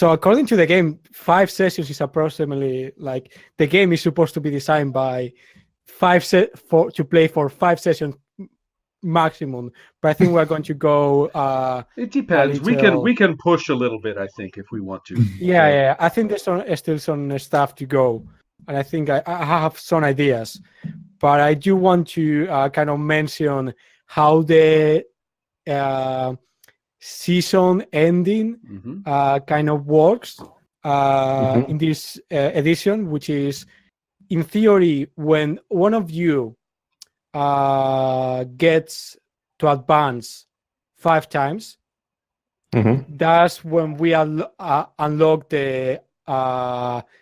So according to the game, 5 sessions is approximately like the game is supposed to be designed by to play for 5 sessions maximum. But I think we're going to go. It depends. We can push a little bit, I think, if we want to. Yeah. I think there's still some stuff to go, and I think I have some ideas. But I do want to kind of mention how the season ending kind of works in this edition, which is, in theory, when one of you gets to advance 5 times, that's when we unlock the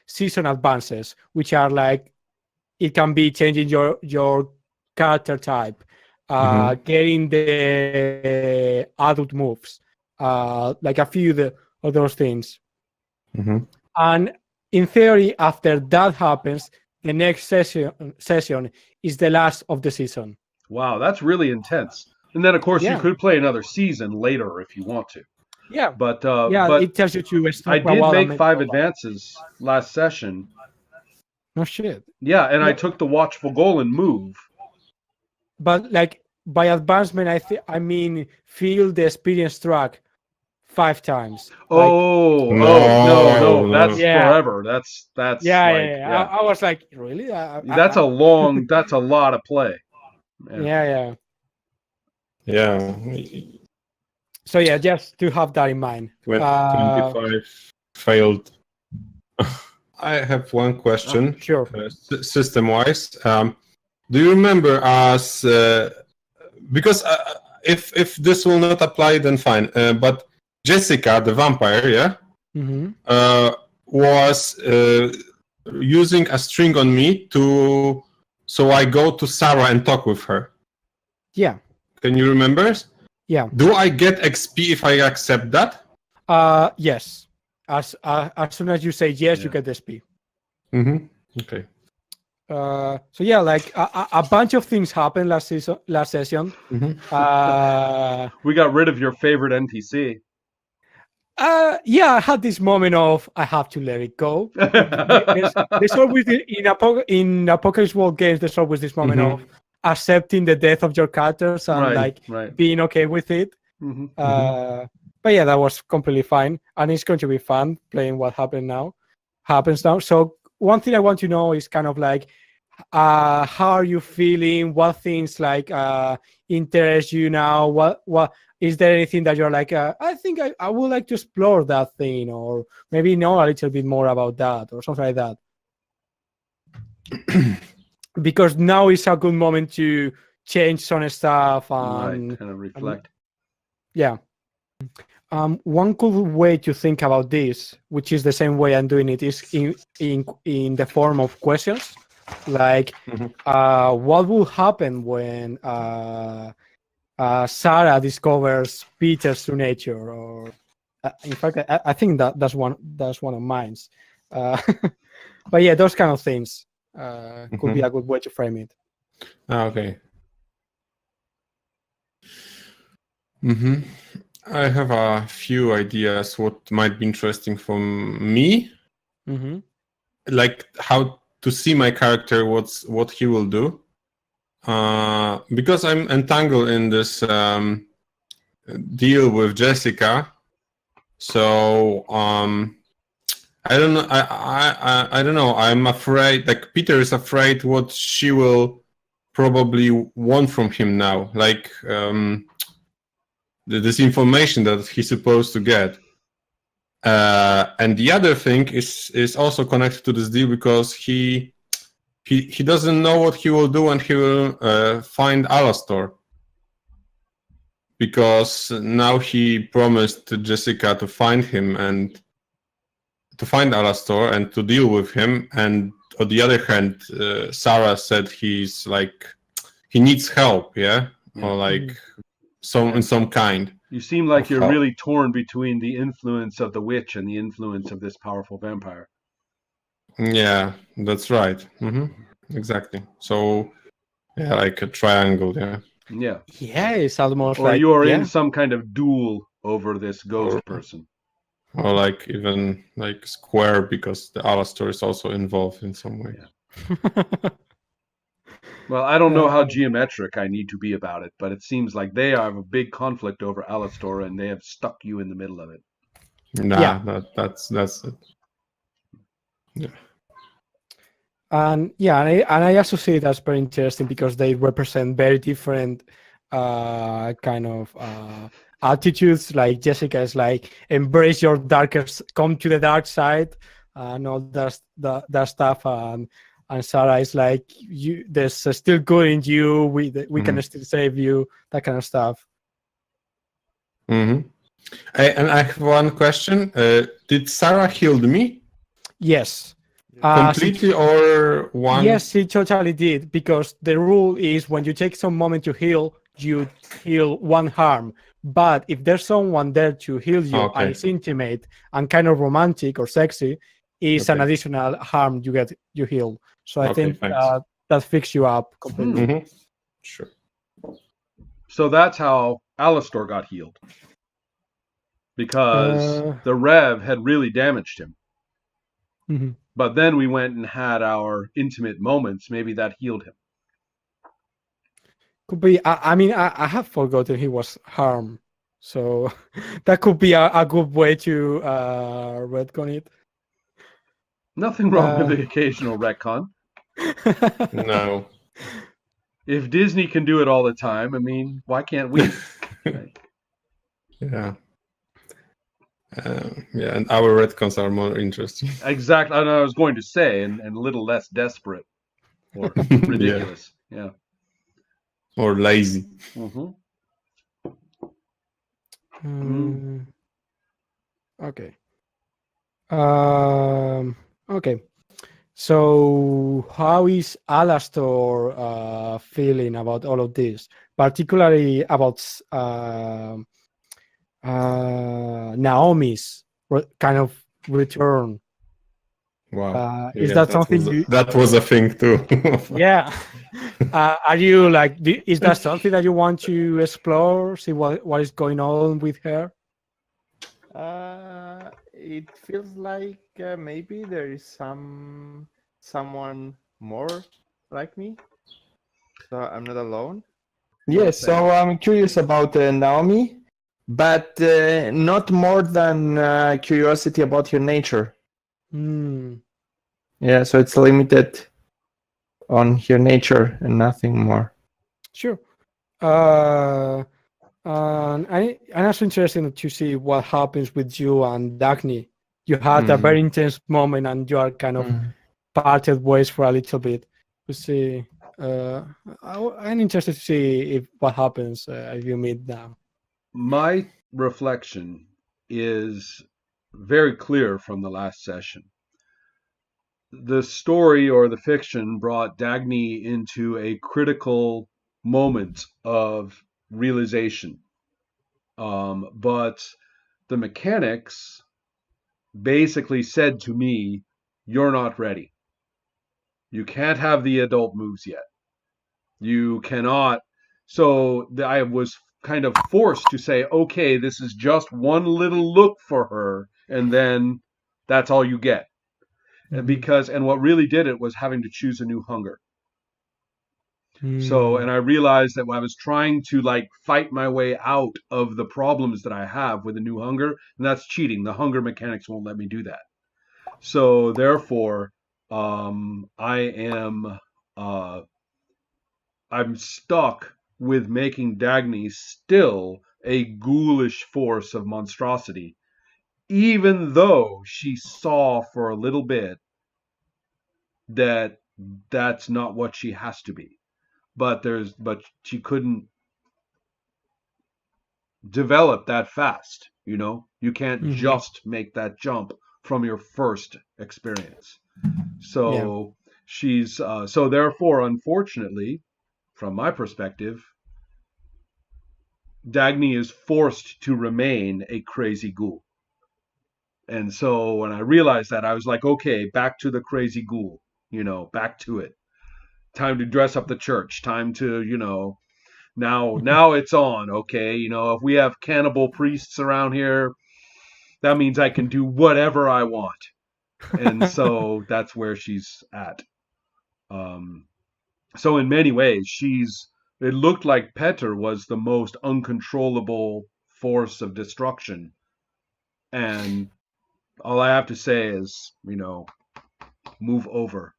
season advances, which are like, it can be changing your character type, getting the adult moves, like a few of those things. And in theory, after that happens, the next session is the last of the season. Wow, that's really intense. And then, of course, you could play another season later if you want to. Yeah, but it tells you to stop. I did make 5 advances last session. No shit. Yeah, and I took the watchful goal and move. But like by advancement, I mean fill the experience track 5 times. No, that's forever. That's yeah. I was like, really? That's a lot of play. Yeah. So yeah, just to have that in mind. 25 failed. I have one question. Sure. System-wise, do you remember us? Because if this will not apply, then fine. But Jessica, the vampire, was using a string on me so I go to Sarah and talk with her. Yeah. Can you remember? Yeah. Do I get XP if I accept that? Yes. As soon as you say yes, you get XP. Okay. So yeah, like a bunch of things happened last session. We got rid of your favorite NPC. Yeah, I had this moment of I have to let it go. There's always in Apocalypse World games. There's always this moment of accepting the death of your characters and being okay with it. But yeah, that was completely fine, and it's going to be fun playing what happens now. So one thing I want to know is kind of like, how are you feeling? What things like interest you now? What is there anything that you're like? I think I would like to explore that thing, or maybe know a little bit more about that, or something like that. Because now is a good moment to change some stuff and kind of reflect. One good way to think about this, which is the same way I'm doing it, is in the form of questions. Like, what will happen when Sarah discovers Peter's true nature? Or, in fact, I think that's one of mine. But yeah, those kind of things could be a good way to frame it. Okay. I have a few ideas what might be interesting for me. Like how to see my character, what he will do. Because I'm entangled in this deal with Jessica. So I don't know. I don't know. I'm afraid. Like Peter is afraid what she will probably want from him now. Like this information that he's supposed to get. And the other thing is also connected to this deal because he doesn't know what he will do when he will find Alastor. Because now he promised Jessica to find him and to find Alastor and to deal with him. And on the other hand, Sarah said he's like he needs help, or like some kind. You seem like you're really torn between the influence of the witch and the influence of this powerful vampire. Yeah, that's right. Exactly. So, yeah, like a triangle, Yeah, it's almost or you are in some kind of duel over this ghost person. Or like even like square, because the Alastor is also involved in some way. Yeah. Well, I don't know how geometric I need to be about it, but it seems like they have a big conflict over Alastor, and they have stuck you in the middle of it. Nah, Yeah. that's it. Yeah. And yeah, and I also see that's very interesting because they represent very different kind of attitudes. Like Jessica is like embrace your darkest, come to the dark side, and all that stuff. And Sarah is like, you, there's still good in you. We can still save you. That kind of stuff. And I have one question. Did Sarah heal me? Yes. Completely or one? Yes, she totally did, because the rule is when you take some moment to heal, you heal one harm. But if there's someone there to heal you and it's intimate and kind of romantic or sexy, is an additional harm you heal. So I think that fixes you up completely. Sure. So that's how Alastor got healed. Because the Rev had really damaged him. Mm-hmm. But then we went and had our intimate moments. Maybe that healed him. Could be. I mean, I have forgotten he was harmed. So that could be a good way to retcon it. Nothing wrong with the occasional retcon. No. If Disney can do it all the time, I mean, why can't we? Right? Yeah. Yeah, and our retcons are more interesting. Exactly. I was going to say, and a little less desperate or ridiculous. Yeah. Or lazy. Okay. Okay. So how is Alastor feeling about all of this, particularly about Naomi's kind of return? Wow. Is that something that was a thing too? Yeah. Are you like? Is that something that you want to explore? See what is going on with her? It feels like maybe there is someone more like me, so I'm not alone. Yes, so I'm curious about Naomi, but not more than curiosity about her nature. Yeah, so it's limited on her nature and nothing more. Sure. And also interesting to see what happens with you and Dagny. You had a very intense moment, and you are kind of parted ways for a little bit. To see, I'm interested to see if what happens if you meet now. My reflection is very clear from the last session. The story or the fiction brought Dagny into a critical moment of realization. But the mechanics basically said to me, you're not ready. You can't have the adult moves yet. You cannot. So I was kind of forced to say, okay, this is just one little look for her, and then that's all you get. And what really did it was having to choose a new hunger. So, and I realized that when I was trying to like fight my way out of the problems that I have with a new hunger, and that's cheating. The hunger mechanics won't let me do that. So therefore, I'm stuck with making Dagny still a ghoulish force of monstrosity, even though she saw for a little bit that that's not what she has to be. But she couldn't develop that fast. You can't just make that jump from your first experience. So she's so therefore, unfortunately, from my perspective, Dagny is forced to remain a crazy ghoul. And so when I realized that, I was like, okay, back to the crazy ghoul, back to it. Time to dress up the church. Time to, now it's on. Okay. If we have cannibal priests around here, that means I can do whatever I want. And so that's where she's at. So in many ways, it looked like Petter was the most uncontrollable force of destruction. And all I have to say is, move over.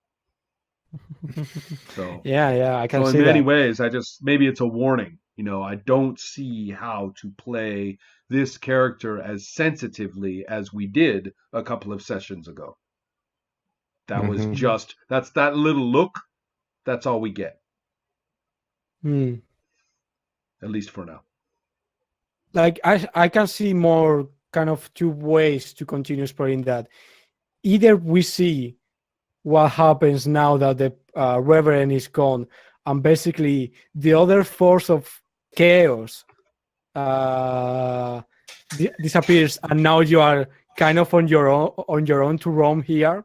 So yeah, I can so in see many that. ways, maybe it's a warning. I don't see how to play this character as sensitively as we did a couple of sessions ago. That was Mhm. that's that little look. That's all we get, Hmm. at least for now. Like I can see more kind of two ways to continue exploring that. Either we see what happens now that the Reverend is gone, and basically the other force of chaos disappears, and now you are kind of on your own to roam here.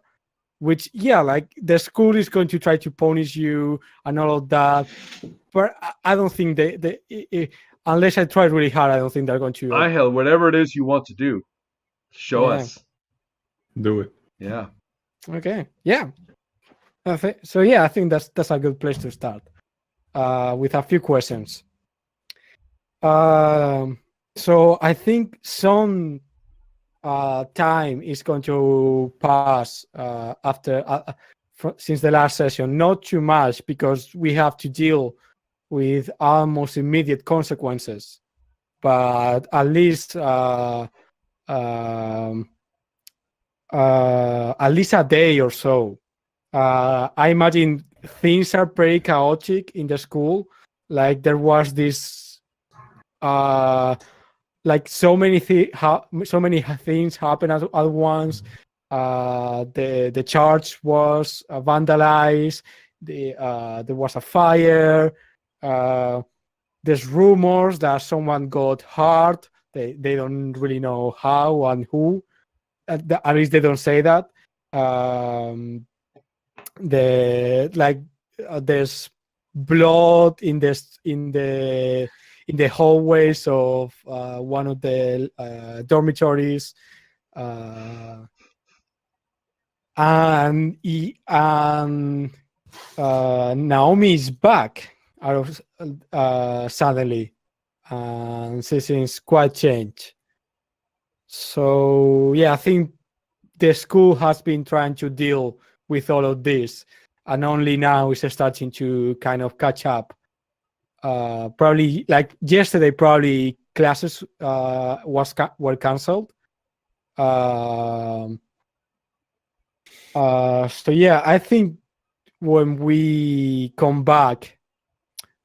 Which, yeah, like the school is going to try to punish you and all of that, but I don't think unless I try really hard, I don't think they're going to. Hell, whatever it is you want to do, show Yeah. us. Do it. Yeah. Okay. Yeah. So yeah, I think that's a good place to start with a few questions. So I think some time is going to pass after since the last session. Not too much, because we have to deal with almost immediate consequences, but at least at least a day or so. I imagine things are pretty chaotic in the school. Like there was this, like so many things happen at once. The church was vandalized. There was a fire. There's rumors that someone got hurt. They don't really know how and who. At least they don't say that. There's blood in the hallways of one of the dormitories, and Naomi is back out of suddenly, and she seems quite changed. So yeah, I think the school has been trying to deal with all of this, and only now is starting to kind of catch up. Probably like yesterday, probably classes were cancelled. So yeah, I think when we come back,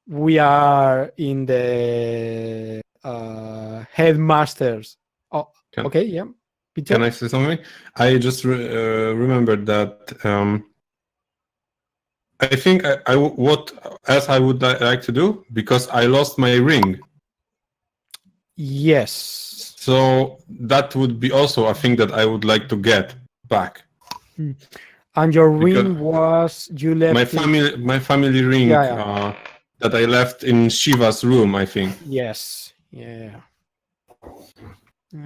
we are in the headmasters. Oh, okay, yeah. Peter? Can I say something? I just remembered that I think what else I would like to do, because I lost my ring. Yes. So that would be also a thing that I would like to get back. And your ring was you left my family ring that I left in Shiva's room, I think. Yes. Yeah.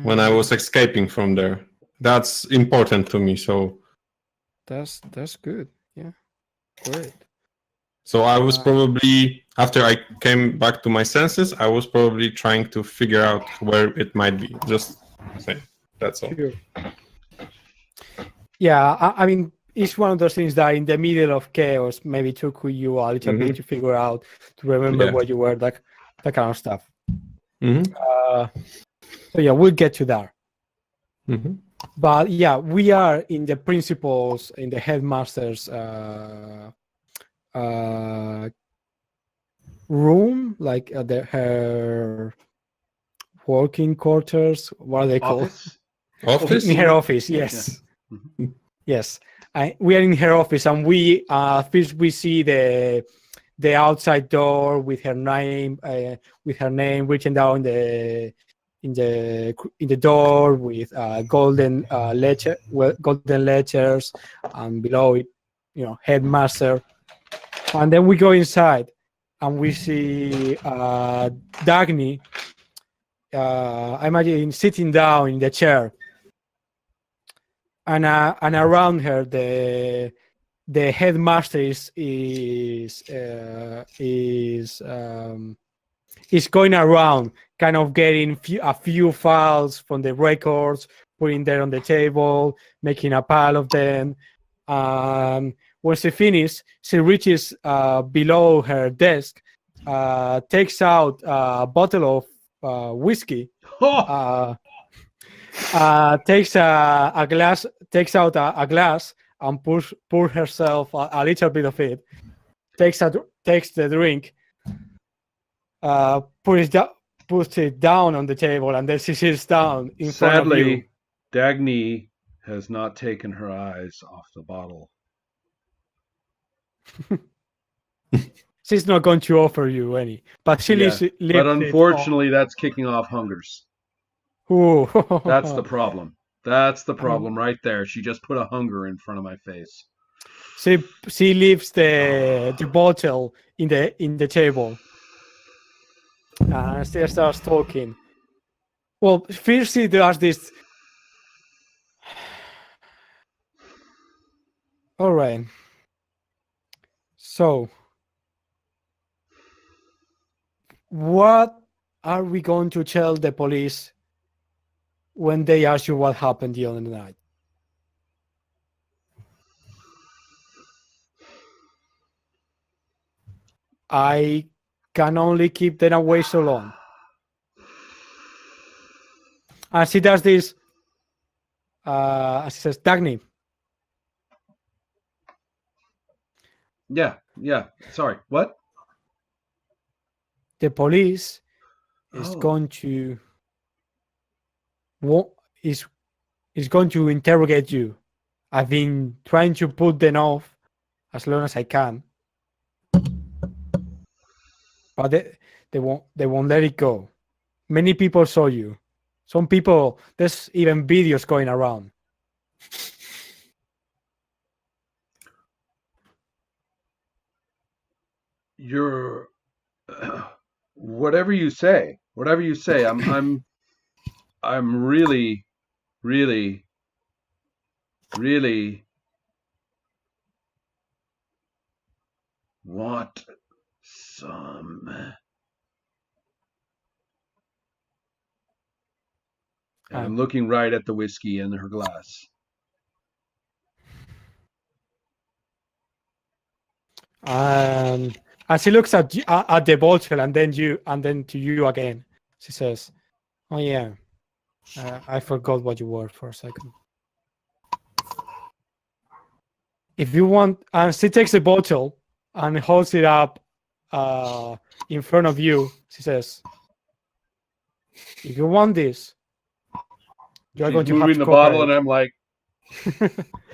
When I was escaping from there. That's important to me, so that's good. Yeah. Great. So I was probably, after I came back to my senses, I was probably trying to figure out where it might be. Just saying. That's all. Sure. Yeah, I mean, it's one of those things that in the middle of chaos maybe took you a little bit to figure out, to remember where you were, that kind of stuff. So yeah, we'll get to that. But yeah, we are in the principals, in the headmasters room, like her working quarters. What are they called? Office? In her office, yes. Yeah. Yes. We are in her office, and we first we see the outside door with her name written down in the door with golden letters, and below it, headmaster. And then we go inside, and we see Dagny. I imagine sitting down in the chair, and around her the headmaster is going around, kind of getting a few files from the records, putting them on the table, making a pile of them. When she finishes, she reaches below her desk, takes out a bottle of whiskey, Oh, takes a glass, takes out a glass and pour herself a little bit of it. Takes the drink, puts it down on the table, and then she sits down in front of you. sadly, Dagny has not taken her eyes off the bottle. She's not going to offer you any, but she Yeah, leaves but it unfortunately, that's kicking off hungers. Ooh. That's the problem. That's the problem right there. She just put a hunger in front of my face. She leaves the bottle in the table. She starts talking. Well, first she does this. All right. So, what are we going to tell the police when they ask you what happened the other night? I can only keep them away so long. And she does this. She says, Dagny, Yeah, yeah. Sorry. What? the police is Oh. going to is going to interrogate you. I've been trying to put them off as long as I can, but they won't let it go. Many people saw you. Some people, there's even videos going around. You're whatever you say. Whatever you say. I'm really, really, really want some. And I'm looking right at the whiskey in her glass. And she looks at the bottle and then to you again. She says, "Oh yeah, I forgot what you were for a second. If you want," and she takes the bottle and holds it up in front of you. She says, "If you want this, you are She's going to have moving to the bottle, cooperate. and I'm like,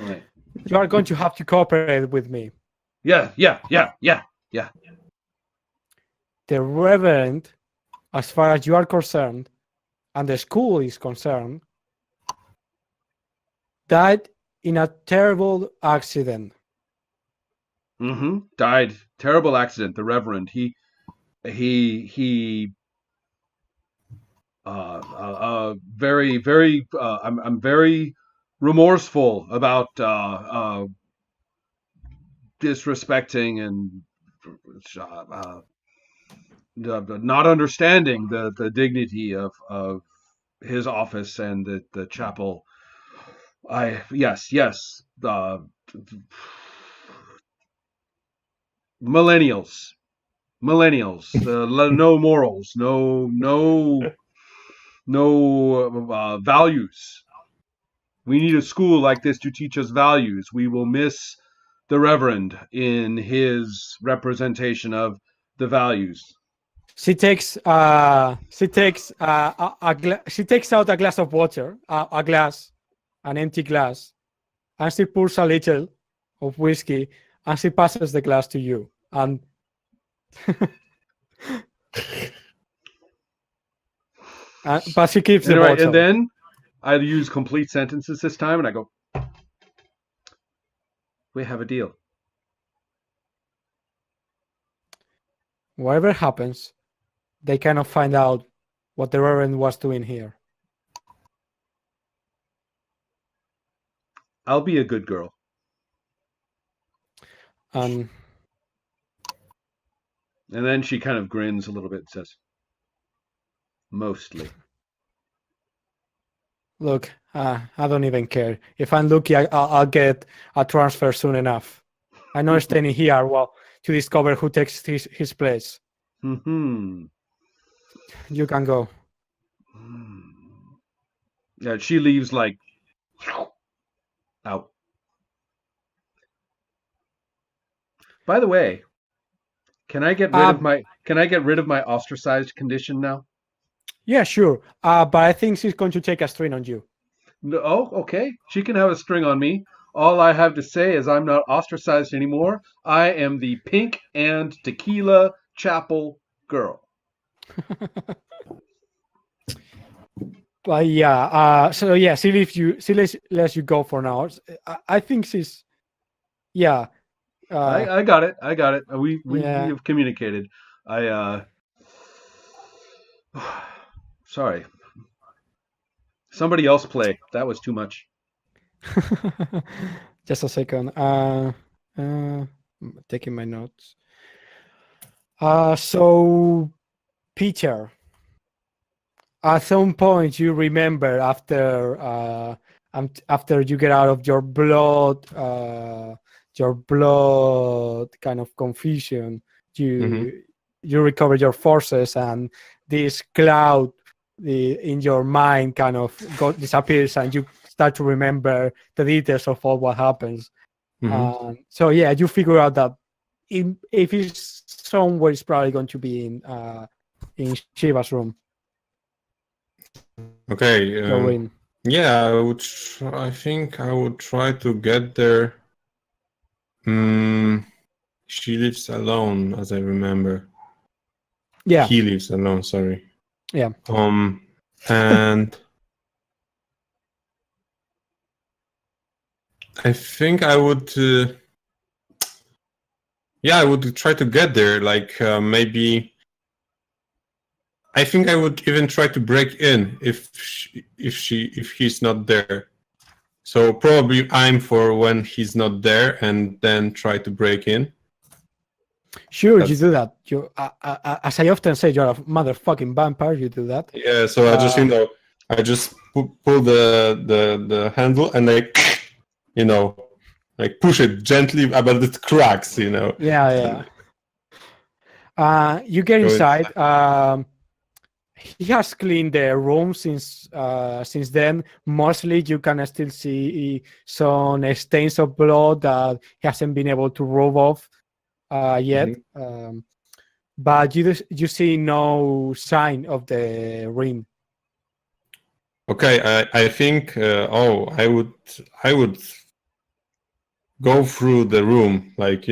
right. You are going to have to cooperate with me." Yeah. The Reverend, as far as you are concerned, and the school is concerned, died in a terrible accident. Died. Terrible accident. The Reverend. He. Very, very. I'm very remorseful about disrespecting and not understanding the dignity of his office and the chapel. Yes. Millennials, no morals, no values. We need a school like this to teach us values. We will miss the Reverend in his representation of the values. She takes she takes she takes out a glass of water, an empty glass, and she pours a little of whiskey, and she passes the glass to you. And but she keeps the bottle. And then I use complete sentences this time, and I go, "We have a deal." Whatever happens, they cannot find out what the Reverend was doing here. I'll be a good girl. And And then she kind of grins a little bit and says, mostly. look, I don't even care. If I'm lucky, I'll get a transfer soon enough. I'm not staying here to discover who takes his place. Hmm. You can go. Yeah, she leaves like out. By the way, can I get rid of my ostracized condition now? Yeah, sure. But I think she's going to take a strain on you. No, oh, okay. She can have a string on me. All I have to say is I'm not ostracized anymore. I am the pink and tequila chapel girl. But yeah, so yeah, she lets you go for now. I think she's yeah. I got it. I got it. We Yeah. have communicated. Sorry. Somebody else play. That was too much. Just a second. Taking my notes. So Peter, at some point you remember after you get out of your blood kind of confusion, you recover your forces, and this cloud in your mind kind of disappears, and you start to remember the details of all what happens. So yeah, you figure out that if it's somewhere, it's probably going to be in Shiva's room. Okay. Doreen. Yeah, I think I would try to get there. She lives alone, as I remember. Yeah. He lives alone. Sorry. Yeah. And I think I would. I would try to get there. Like maybe. I think I would even try to break in if he's not there. So probably I'm for when he's not there, and then try to break in. Sure, you do that. You, as I often say, you're a motherfucking vampire. You do that. Yeah. So I just pull the handle and like push it gently, but it cracks. Yeah. You get inside. He has cleaned the room since then. Mostly, you can still see some stains of blood that he hasn't been able to rub off yet. But you see no sign of the ring. Okay, I think. I would go through the room, like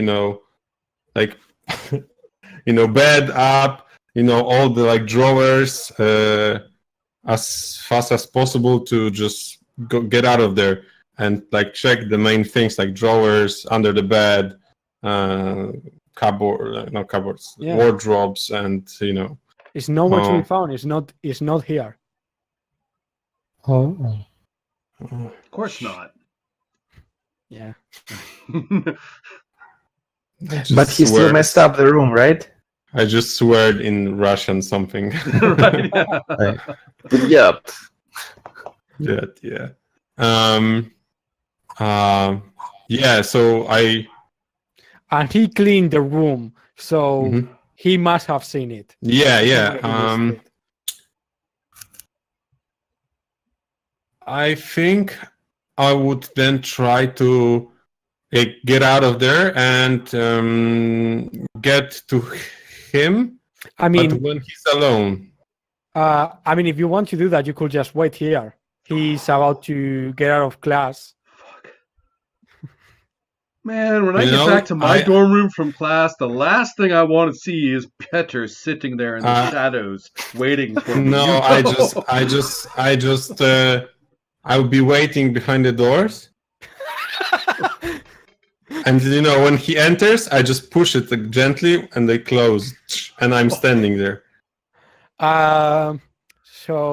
bed up. All the drawers as fast as possible to just get out of there and check the main things like drawers under the bed, cupboards, wardrobes, and It's nowhere to be found. It's not here. Oh. Of course not. Yeah. But he still messed up the room, right? I just swear in Russian something. Right. Yep. Yeah. So and he cleaned the room, so he must have seen it. Yeah. I think I would then try to get out of there and get to him. I mean, but when he's alone. If you want to do that, you could just wait here. He's about to get out of class. Fuck. Man, when I get back to my dorm room from class, the last thing I want to see is Petter sitting there in the shadows, waiting for me. No, I would be waiting behind the doors. And when he enters, I just push it gently, and they close, and I'm standing there. So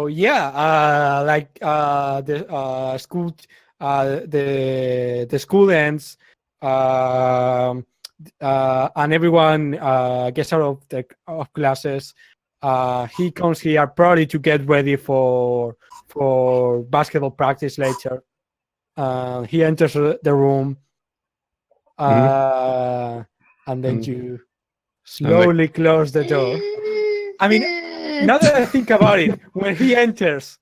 yeah, the school the school ends, and everyone gets out of classes. He comes here probably to get ready for basketball practice later. He enters the room, and then you slowly close the door. I mean, now that I think about it, when he enters,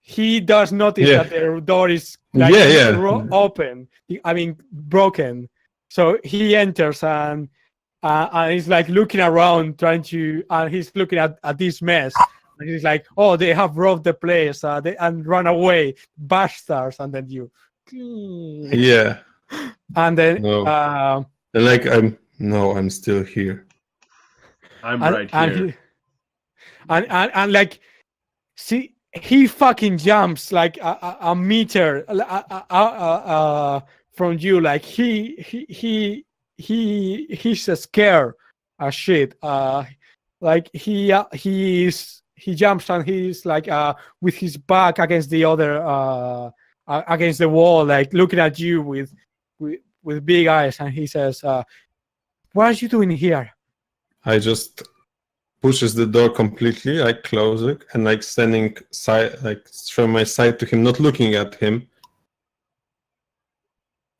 he does notice that the door is open. I mean, broken. So he enters and he's like looking around, trying to, and he's looking at this mess. And he's like, "Oh, they have robbed the place and run away, bastards!" And then you, Yeah. and then like I'm still here. I'm right here. And like, see, he fucking jumps like a meter from you. Like he's scared as shit. Like he jumps and he's like with his back against the other against the wall, like looking at you with big eyes, and he says, "What are you doing here?" I just pushes the door completely, I close it, and like standing from my side to him, not looking at him.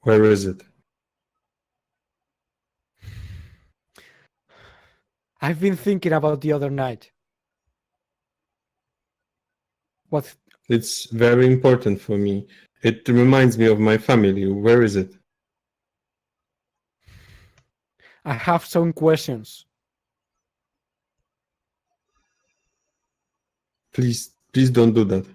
Where is it? I've been thinking about the other night. What? It's very important for me. It reminds me of my family. Where is it? I have some questions. Please don't do that.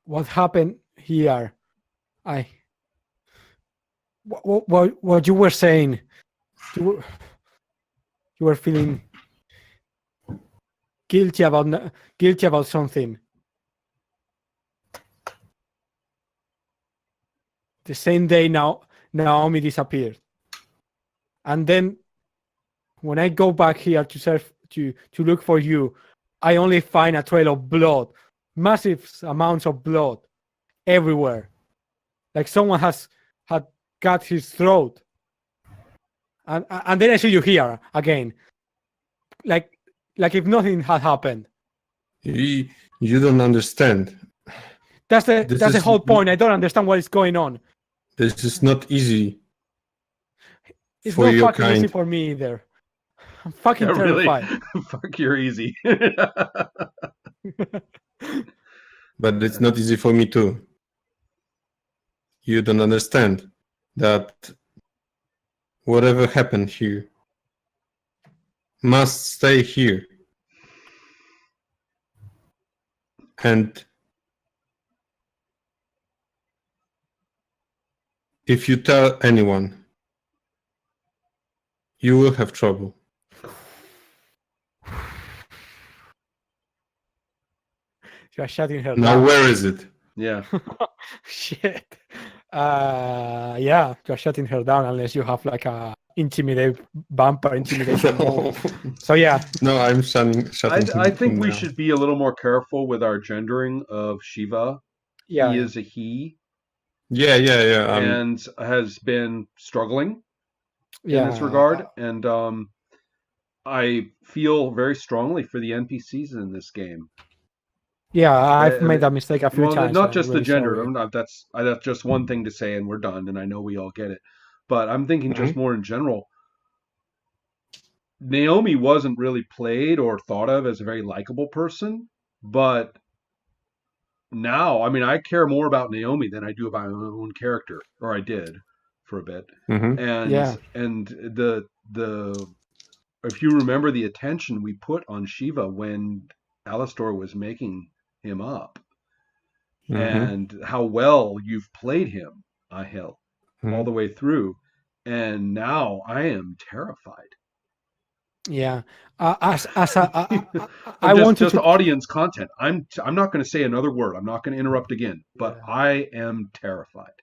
What happened here? What you were saying? You were feeling guilty about something. The same day Naomi disappeared, and then when I go back here to look for you, I only find a trail of blood, massive amounts of blood everywhere, like someone had cut his throat. And then I see you here again, like if nothing had happened. You don't understand. That's the whole point. I don't understand what is going on. This is not easy. It's not fucking easy for me either. I'm fucking terrified. Really? Fuck, you're easy. But it's not easy for me too. You don't understand that whatever happened here must stay here. And if you tell anyone, you will have trouble. You are shutting her now down. Where is it? Yeah. Shit. Yeah, you're shutting her down unless you have like a bumper intimidation mode. So yeah. No, I'm shutting I think we down. should be a little more careful with our gendering of Shiva. Yeah. He is a he. Yeah. And has been struggling in this regard. And I feel very strongly for the NPCs in this game. Yeah, I've made that mistake a few times. Not just the gender. Sorry. That's just one thing to say, and we're done. And I know we all get it, but I'm thinking just more in general. Naomi wasn't really played or thought of as a very likable person, but now, I mean, I care more about Naomi than I do about my own character, or I did for a bit. And the if you remember the attention we put on Shiva when Alastor was making him up, and how well you've played him, Ahil, all the way through, and now I am terrified. Yeah, I want just audience content. I'm not going to say another word. I'm not going to interrupt again. But I am terrified.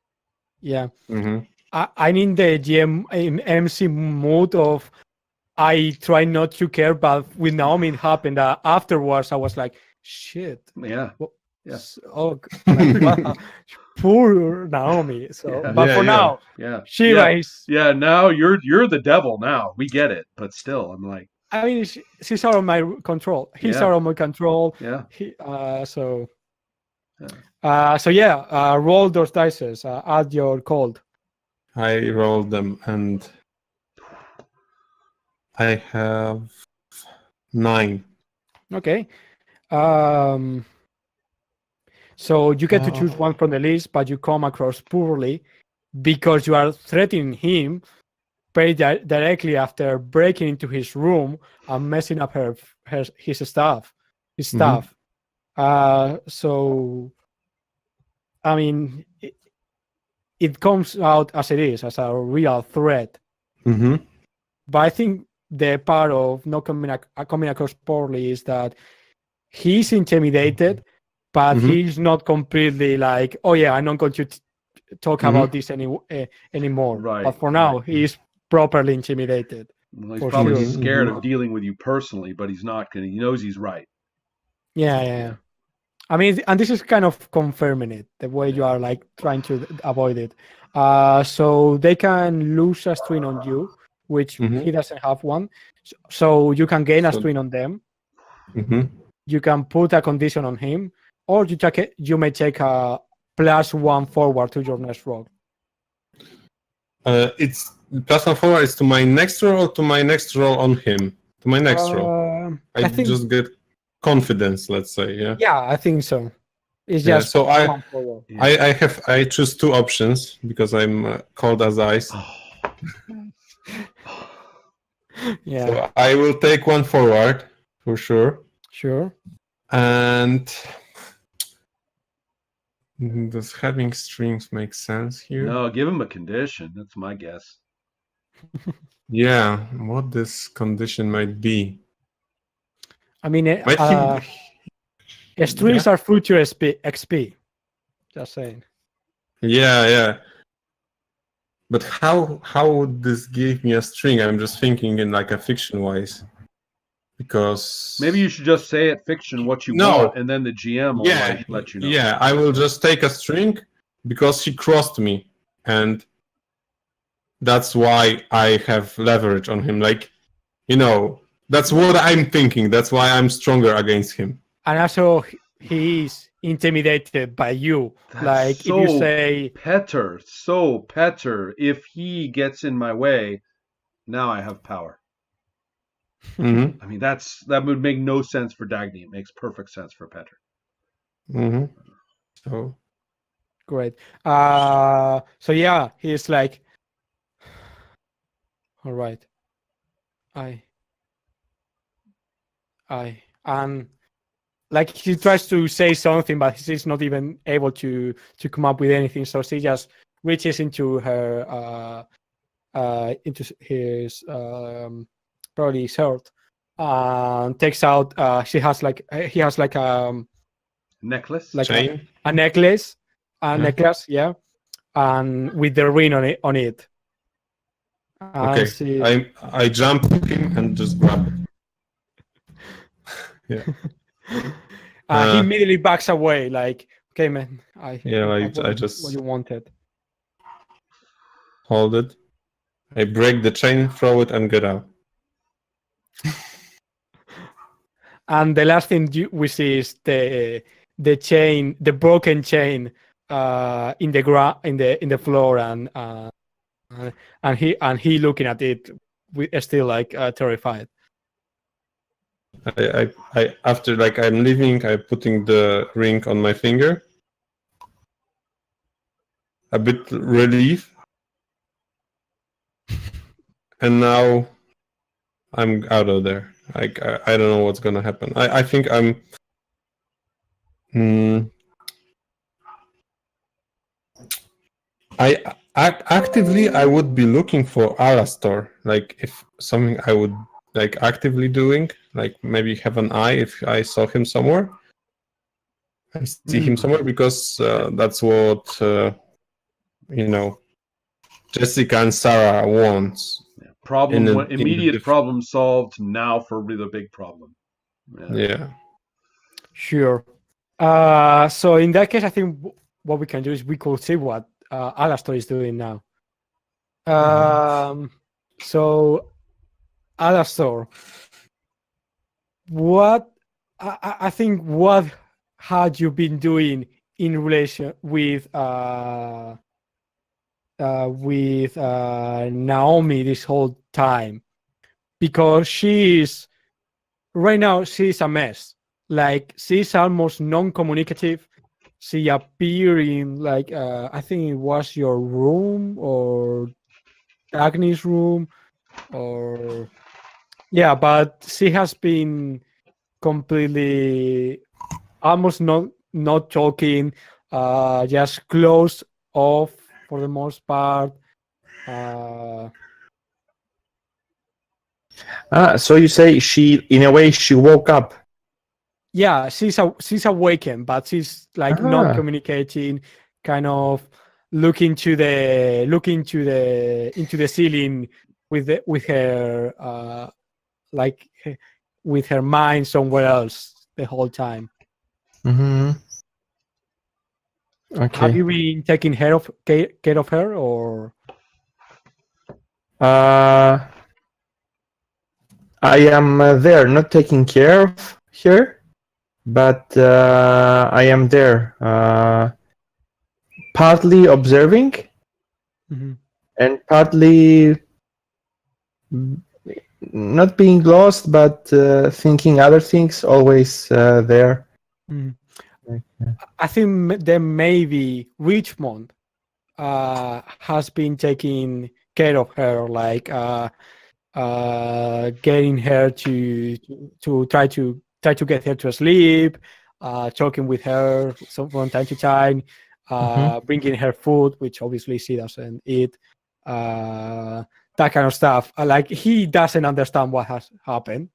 Yeah, I'm in the MC mode of I try not to care, but with Naomi it happened. Afterwards, I was like, shit. Yeah. What? Yeah. Oh, like, wow, poor Naomi. So, Yeah. but Yeah, for yeah. now, Yeah. Shiva Yeah. is. Yeah. Now you're the devil. Now we get it, but still, I'm like, I mean, she's out of my control. He's Yeah. out of my control. yeah. So Yeah. roll those dices. Add your cold. I rolled them and I have 9. Okay. So you get to choose one from the list, but you come across poorly because you are threatening him very directly after breaking into his room and messing up his stuff. So I mean, it comes out as it is, as a real threat. Mm-hmm. But I think the part of not coming across poorly is that he's intimidated, but he's not completely like, oh yeah, I'm not going to talk about this anymore. Right, But for now, he's properly intimidated. Well, he's For probably sure. scared of dealing with you personally, but he's not gonna. He knows he's right. Yeah. I mean, and this is kind of confirming it, the way you are like trying to avoid it. So they can lose a string on you, which he doesn't have one. So you can gain a string on them. Mm-hmm. You can put a condition on him, or you may take a +1 forward to your next roll. It's +1 forward is to my next roll or to my next roll on him? To my next roll. I think just get confidence, let's say. Yeah, I think so. It's Yeah, just so one forward. I choose 2 options because I'm cold as ice. Yeah, So I will take 1 forward for sure. sure. And does having strings make sense here? No, give him a condition. That's my guess. Yeah, what this condition might be. I mean, Might strings are future XP. Just saying. Yeah. But how would this give me a string? I'm just thinking in like a fiction wise. Because Maybe you should just say it fiction what you want, and then the GM will let you know. Yeah, I will just take a string because he crossed me, and that's why I have leverage on him. Like, that's what I'm thinking. That's why I'm stronger against him. And also, he is intimidated by you. That's like so if you say Petter, if he gets in my way, now I have power. Mm-hmm. I mean, that would make no sense for Dagny. It makes perfect sense for Petter. Mm-hmm. So great. So yeah, he's like, all right. And like he tries to say something, but he's not even able to come up with anything. So she just reaches into her into his probably shirt and takes out. He has like Necklace, like chain, a necklace, yeah, and with the ring on it. Okay, I jump to him and just grab it. Yeah. He immediately backs away, like, okay, man, I just what you wanted. Hold it. I break the chain, throw it, and get out. And the last thing we see is the chain, the broken chain, in the floor, and he looking at it, still like terrified. I after like I'm leaving, I'm putting the ring on my finger. A bit relief. And now I'm out of there. Like I don't know what's gonna happen. I think I'm actively I would be looking for Alastor. Like if something I would like actively doing, like maybe have an eye if I saw him somewhere. I see him somewhere because that's what Jessica and Sarah wants. Immediate problem solved. Now for the big problem. Yeah. Sure. So in that case, I think what we can do is we could see what Alastor is doing now. So Alastor, what I think what had you been doing in relation with Naomi this whole time? Because she's right now she's a mess. Like she's almost non-communicative. She appeared in like I think it was your room or Agnes' room, or yeah, but she has been completely almost not talking, just closed off for the most part. So you say she, in a way, she woke up. Yeah, she's awakened, but she's like not communicating, kind of looking into the ceiling with her like with her mind somewhere else the whole time. Mm-hmm. Okay. Have you been taking care of her, or? I am there, not taking care of her, but I am there, partly observing and partly not being lost, but thinking other things, always there. I think then maybe Richmond has been taking care of her, like getting her to try to get her to sleep, talking with her from time to time, bringing her food, which obviously she doesn't eat, that kind of stuff. Like he doesn't understand what has happened.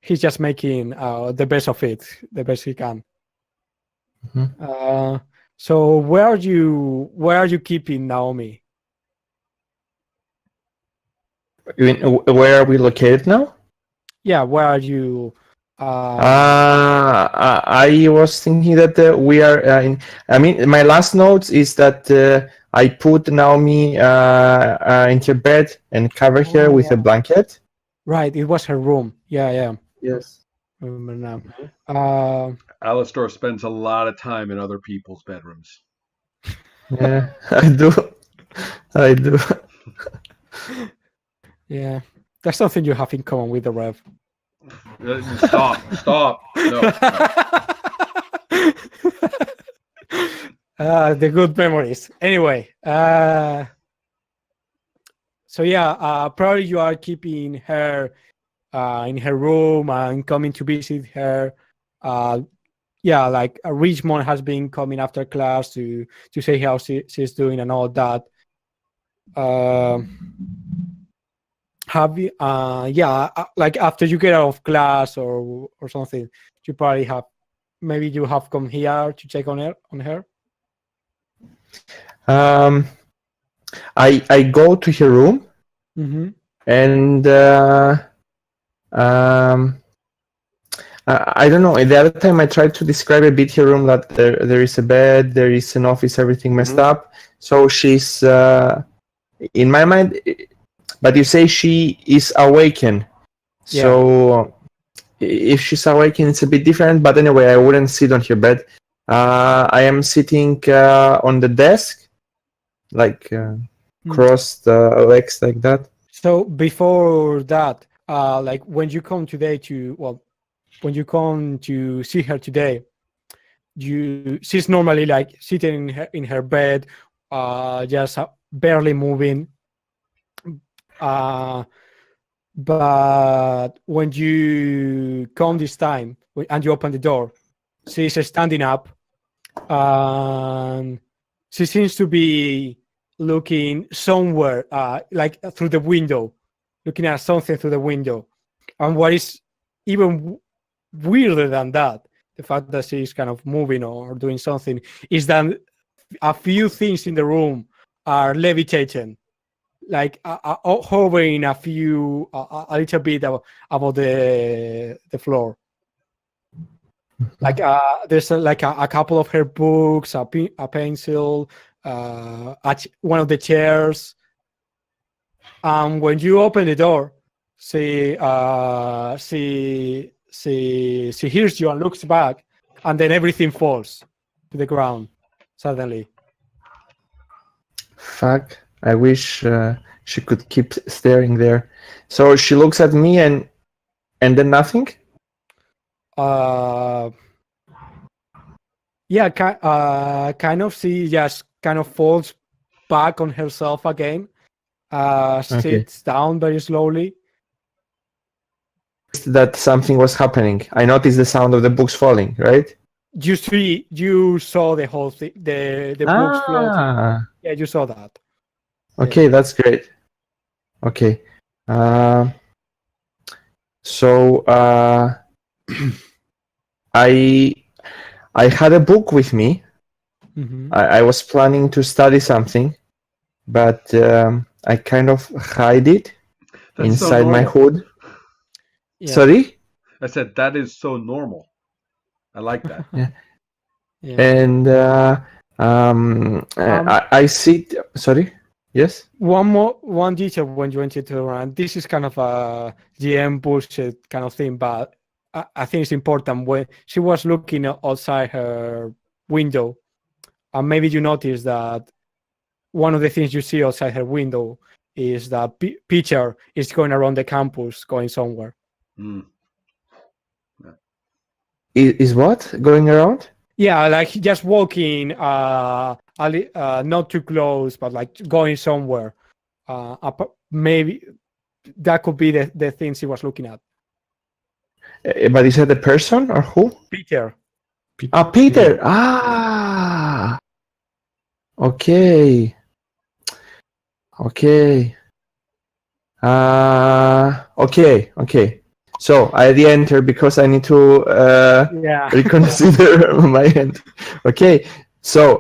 He's just making the best of it, the best he can. So where are you keeping Naomi? Where are we located now? Yeah, where are you? I was thinking that we are in. I mean, my last notes is that I put Naomi in her bed and cover her with a blanket. Right, it was her room. Yeah. Yes. I remember now. Alastor spends a lot of time in other people's bedrooms. Yeah, I do. Yeah, that's something you have in common with the Rev. Stop. No. The good memories. Anyway, so yeah, probably you are keeping her in her room and coming to visit her. Yeah, like Richmond has been coming after class to say how she's doing and all that. Have you like after you get out of class or something, you probably have maybe you have come here to check on her. I go to her room and I don't know. The other time I tried to describe a bit her room, that there is a bed, there is an office, everything messed up. So she's in my mind, but you say she is awakened. Yeah. So if she's awakened, it's a bit different. But anyway, I wouldn't sit on her bed. I am sitting on the desk, like crossed legs like that. So before that, like when you come to see her today, she's normally like sitting in her bed, just barely moving. But when you come this time and you open the door, she's standing up, and she seems to be looking somewhere, like through the window, looking at something through the window. And what is even weirder than that, the fact that she's kind of moving or doing something, is that a few things in the room are levitating. like hovering a little bit above the floor. Like there's a couple of her books, a pencil, one of the chairs. When you open the door, she hears you and looks back, and then everything falls to the ground suddenly. Fuck. I wish she could keep staring there. So she looks at me and then nothing? Yeah, kind of. She just kind of falls back on herself again. Sits down very slowly. That something was happening. I noticed the sound of the books falling, right? You saw the whole thing, the books floating. Yeah, you saw that. Okay, Yeah. that's great. Okay. So I had a book with me. Mm-hmm. I was planning to study something, but I kind of hide it That's inside so my normal. hood. Yeah. Sorry? I said that is so normal. I like that. Yeah. And I sit. Sorry. Yes. One detail when you enter to run. This is kind of a GM bullshit kind of thing, but I think it's important. When she was looking outside her window, and maybe you noticed that one of the things you see outside her window is that Peter is going around the campus, going somewhere. Mm. Is what going around? Yeah, like just walking, not too close, but like going somewhere. Maybe that could be the things he was looking at. But is that the person or who? Peter. Peter. Yeah. Okay. Okay. Okay. So I re-enter because I need to reconsider my end. Okay. So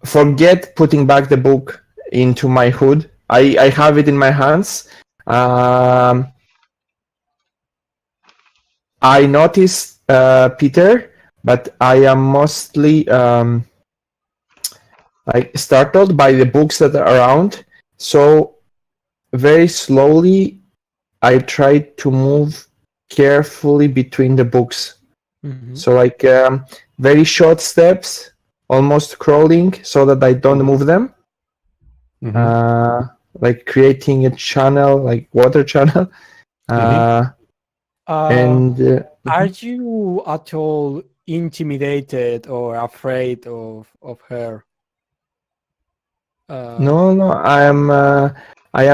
forget putting back the book into my hood. I have it in my hands. I noticed Peter, but I am mostly like startled by the books that are around. So very slowly, I try to move carefully between the books. Mm-hmm. So like very short steps, almost crawling, so that I don't move them. Mm-hmm. Like creating a channel, like water channel. And are you at all intimidated or afraid of her? No. I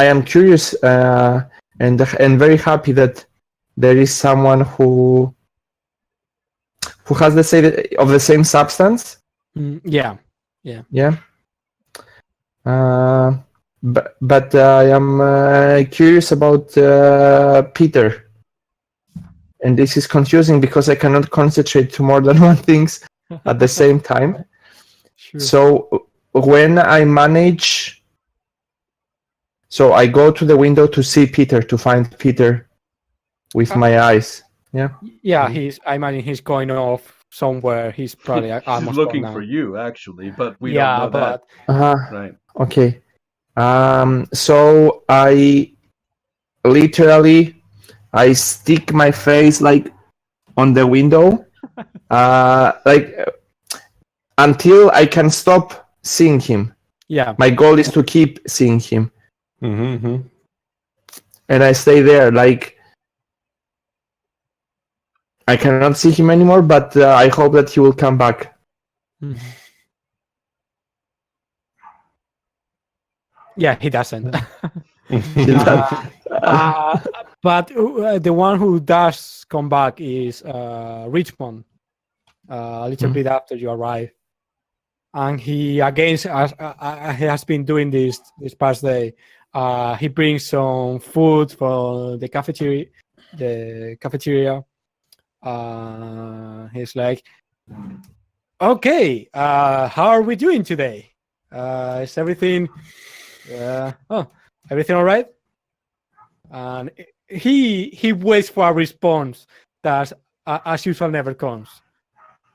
am curious and very happy that there is someone who has the same substance. Yeah. But I am curious about Peter. And this is confusing because I cannot concentrate to more than one things at the same time. Sure. So when I manage, so I go to the window to see Peter, to find Peter with my eyes. Yeah. Yeah, I imagine he's going off somewhere. He's probably She's almost looking gone for now. you, actually, but we don't know that. Right. Okay. So I literally stick my face like on the window, like until I can stop seeing him. Yeah. My goal is to keep seeing him. Mm-hmm. And I stay there, like I cannot see him anymore, but I hope that he will come back. Yeah, he doesn't. Mm-hmm. But the one who does come back is Richmond, a little bit after you arrive. And he again he has been doing this past day. He brings some food from the cafeteria. He's like, Okay, how are we doing today? Is everything everything all right? And he waits for a response that, as usual, never comes.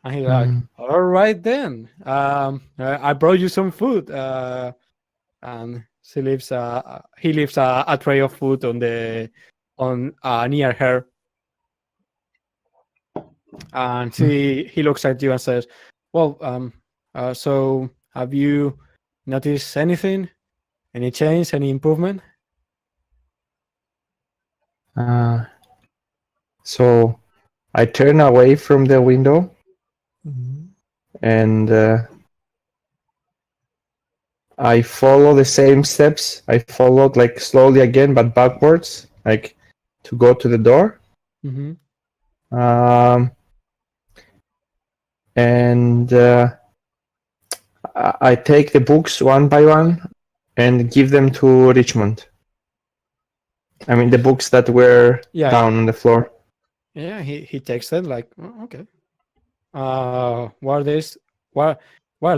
And he's like, "All right then. I brought you some food." And he leaves a tray of food on near her, and he looks at you and says, "Well, so have you noticed anything? Any change? Any improvement?" So I turn away from the window and I follow the same steps. I followed like slowly again, but backwards, like to go to the door. Mm-hmm. And I take the books one by one and give them to Richmond. I mean, the books that were down on the floor. Yeah, he takes it like, "Oh, okay. What are this? What are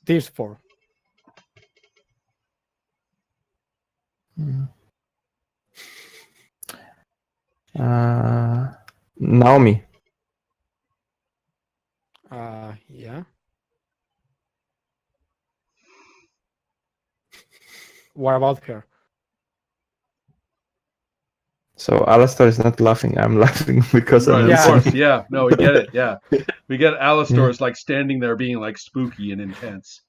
these for?" Naomi. Yeah. What about her? So Alastor is not laughing. I'm laughing because I'm Right, of listening. course. Yeah, no, we get it. Yeah, we get Alastor's like standing there being like spooky and intense.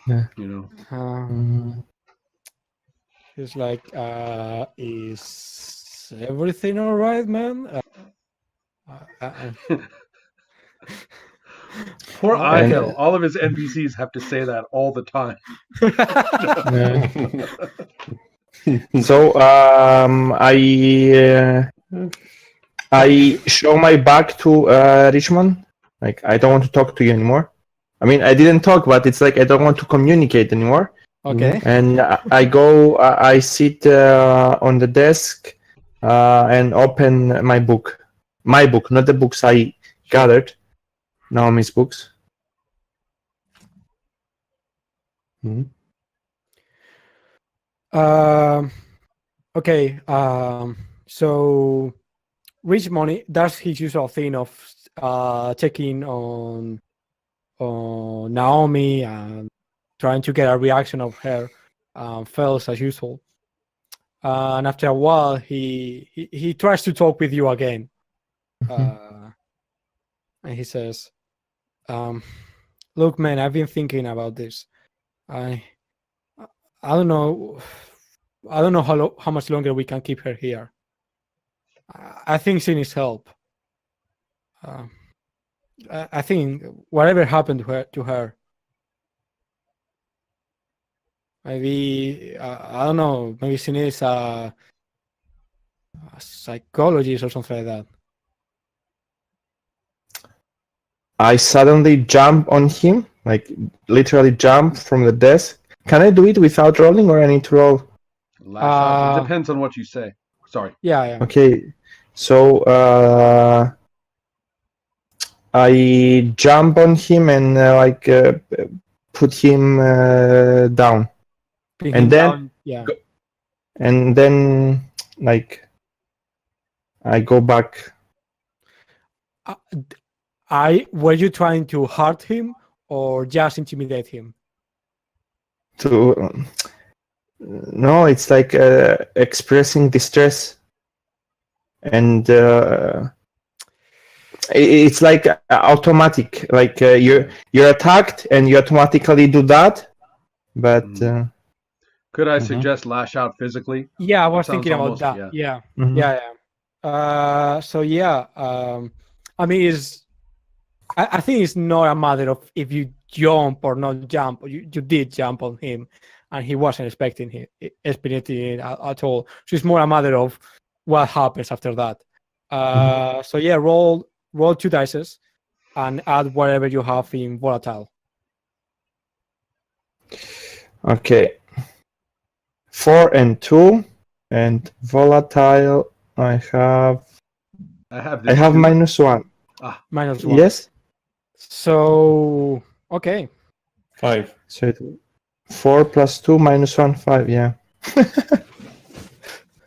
Yeah. You know. He's like, "Is everything all right, man?" Poor Oh, Ahil. okay. All of his NPCs have to say that all the time. So I show my back to Richmond. Like, I don't want to talk to you anymore. I mean, I didn't talk, but it's like I don't want to communicate anymore. Okay. And I go, I sit on the desk and open my book. My book, not the books I gathered. Naomi's books. Okay. So Rich Money does his usual thing of checking on Naomi and trying to get a reaction of her. Fails as usual. And after a while, he tries to talk with you again. And he says, "Look, man, I've been thinking about this. I don't know. I don't know how much longer we can keep her here. I think she needs help. I think whatever happened to her, maybe I don't know. Maybe she needs a psychologist or something like that." I suddenly jump on him, like literally jump from the desk. Can I do it without rolling, or I need to roll? Lash out. It depends on what you say. Sorry. Yeah. Okay, so I jump on him and put him down, Bring and him then down. Yeah. and then like I go back. Were you trying to hurt him or just intimidate him? To no, it's like expressing distress, and it's like automatic. Like you're attacked, and you automatically do that. But could I suggest lash out physically? Yeah, I was thinking about that. Yeah. So yeah, I mean, I think it's not a matter of if you jump or not jump. You did jump on him, and he wasn't expecting it at all. So it's more a matter of what happens after that. So yeah, roll 2 dice and add whatever you have in volatile. Okay. 4 and 2, and volatile. I have -1. -1. -1. Yes. So okay. 5. So 4 plus 2 minus 1, 5. Yeah.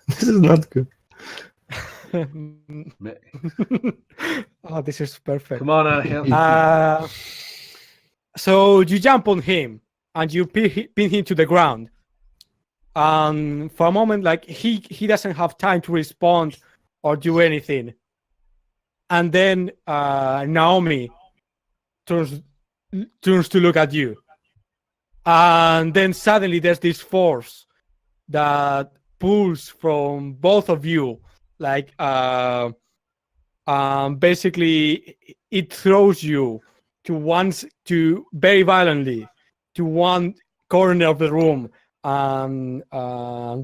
This is not good. Oh, this is perfect. Come on, Angel. So you jump on him and you pin him to the ground. For a moment, like he doesn't have time to respond or do anything. And then Naomi turns to look at you. And then suddenly there's this force that pulls from both of you, like basically it throws you to very violently to one corner of the room, and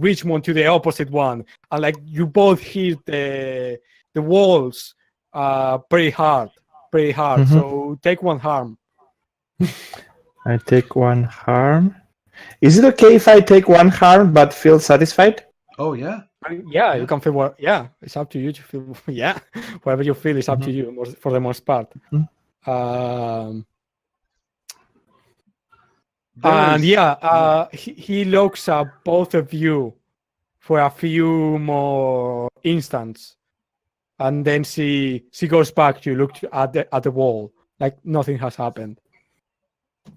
Richmond to the opposite one, and like you both hit the walls pretty hard. Mhm. So take one harm. I take 1 harm. Is it okay if I take 1 harm but feel satisfied? Oh yeah. Yeah, you can feel what. Yeah, it's up to you to feel. Yeah, whatever you feel is up to you for the most part. Mhm. And There's- yeah, he looks at both of you for a few more instants, and then she goes back to look at the wall, like nothing has happened.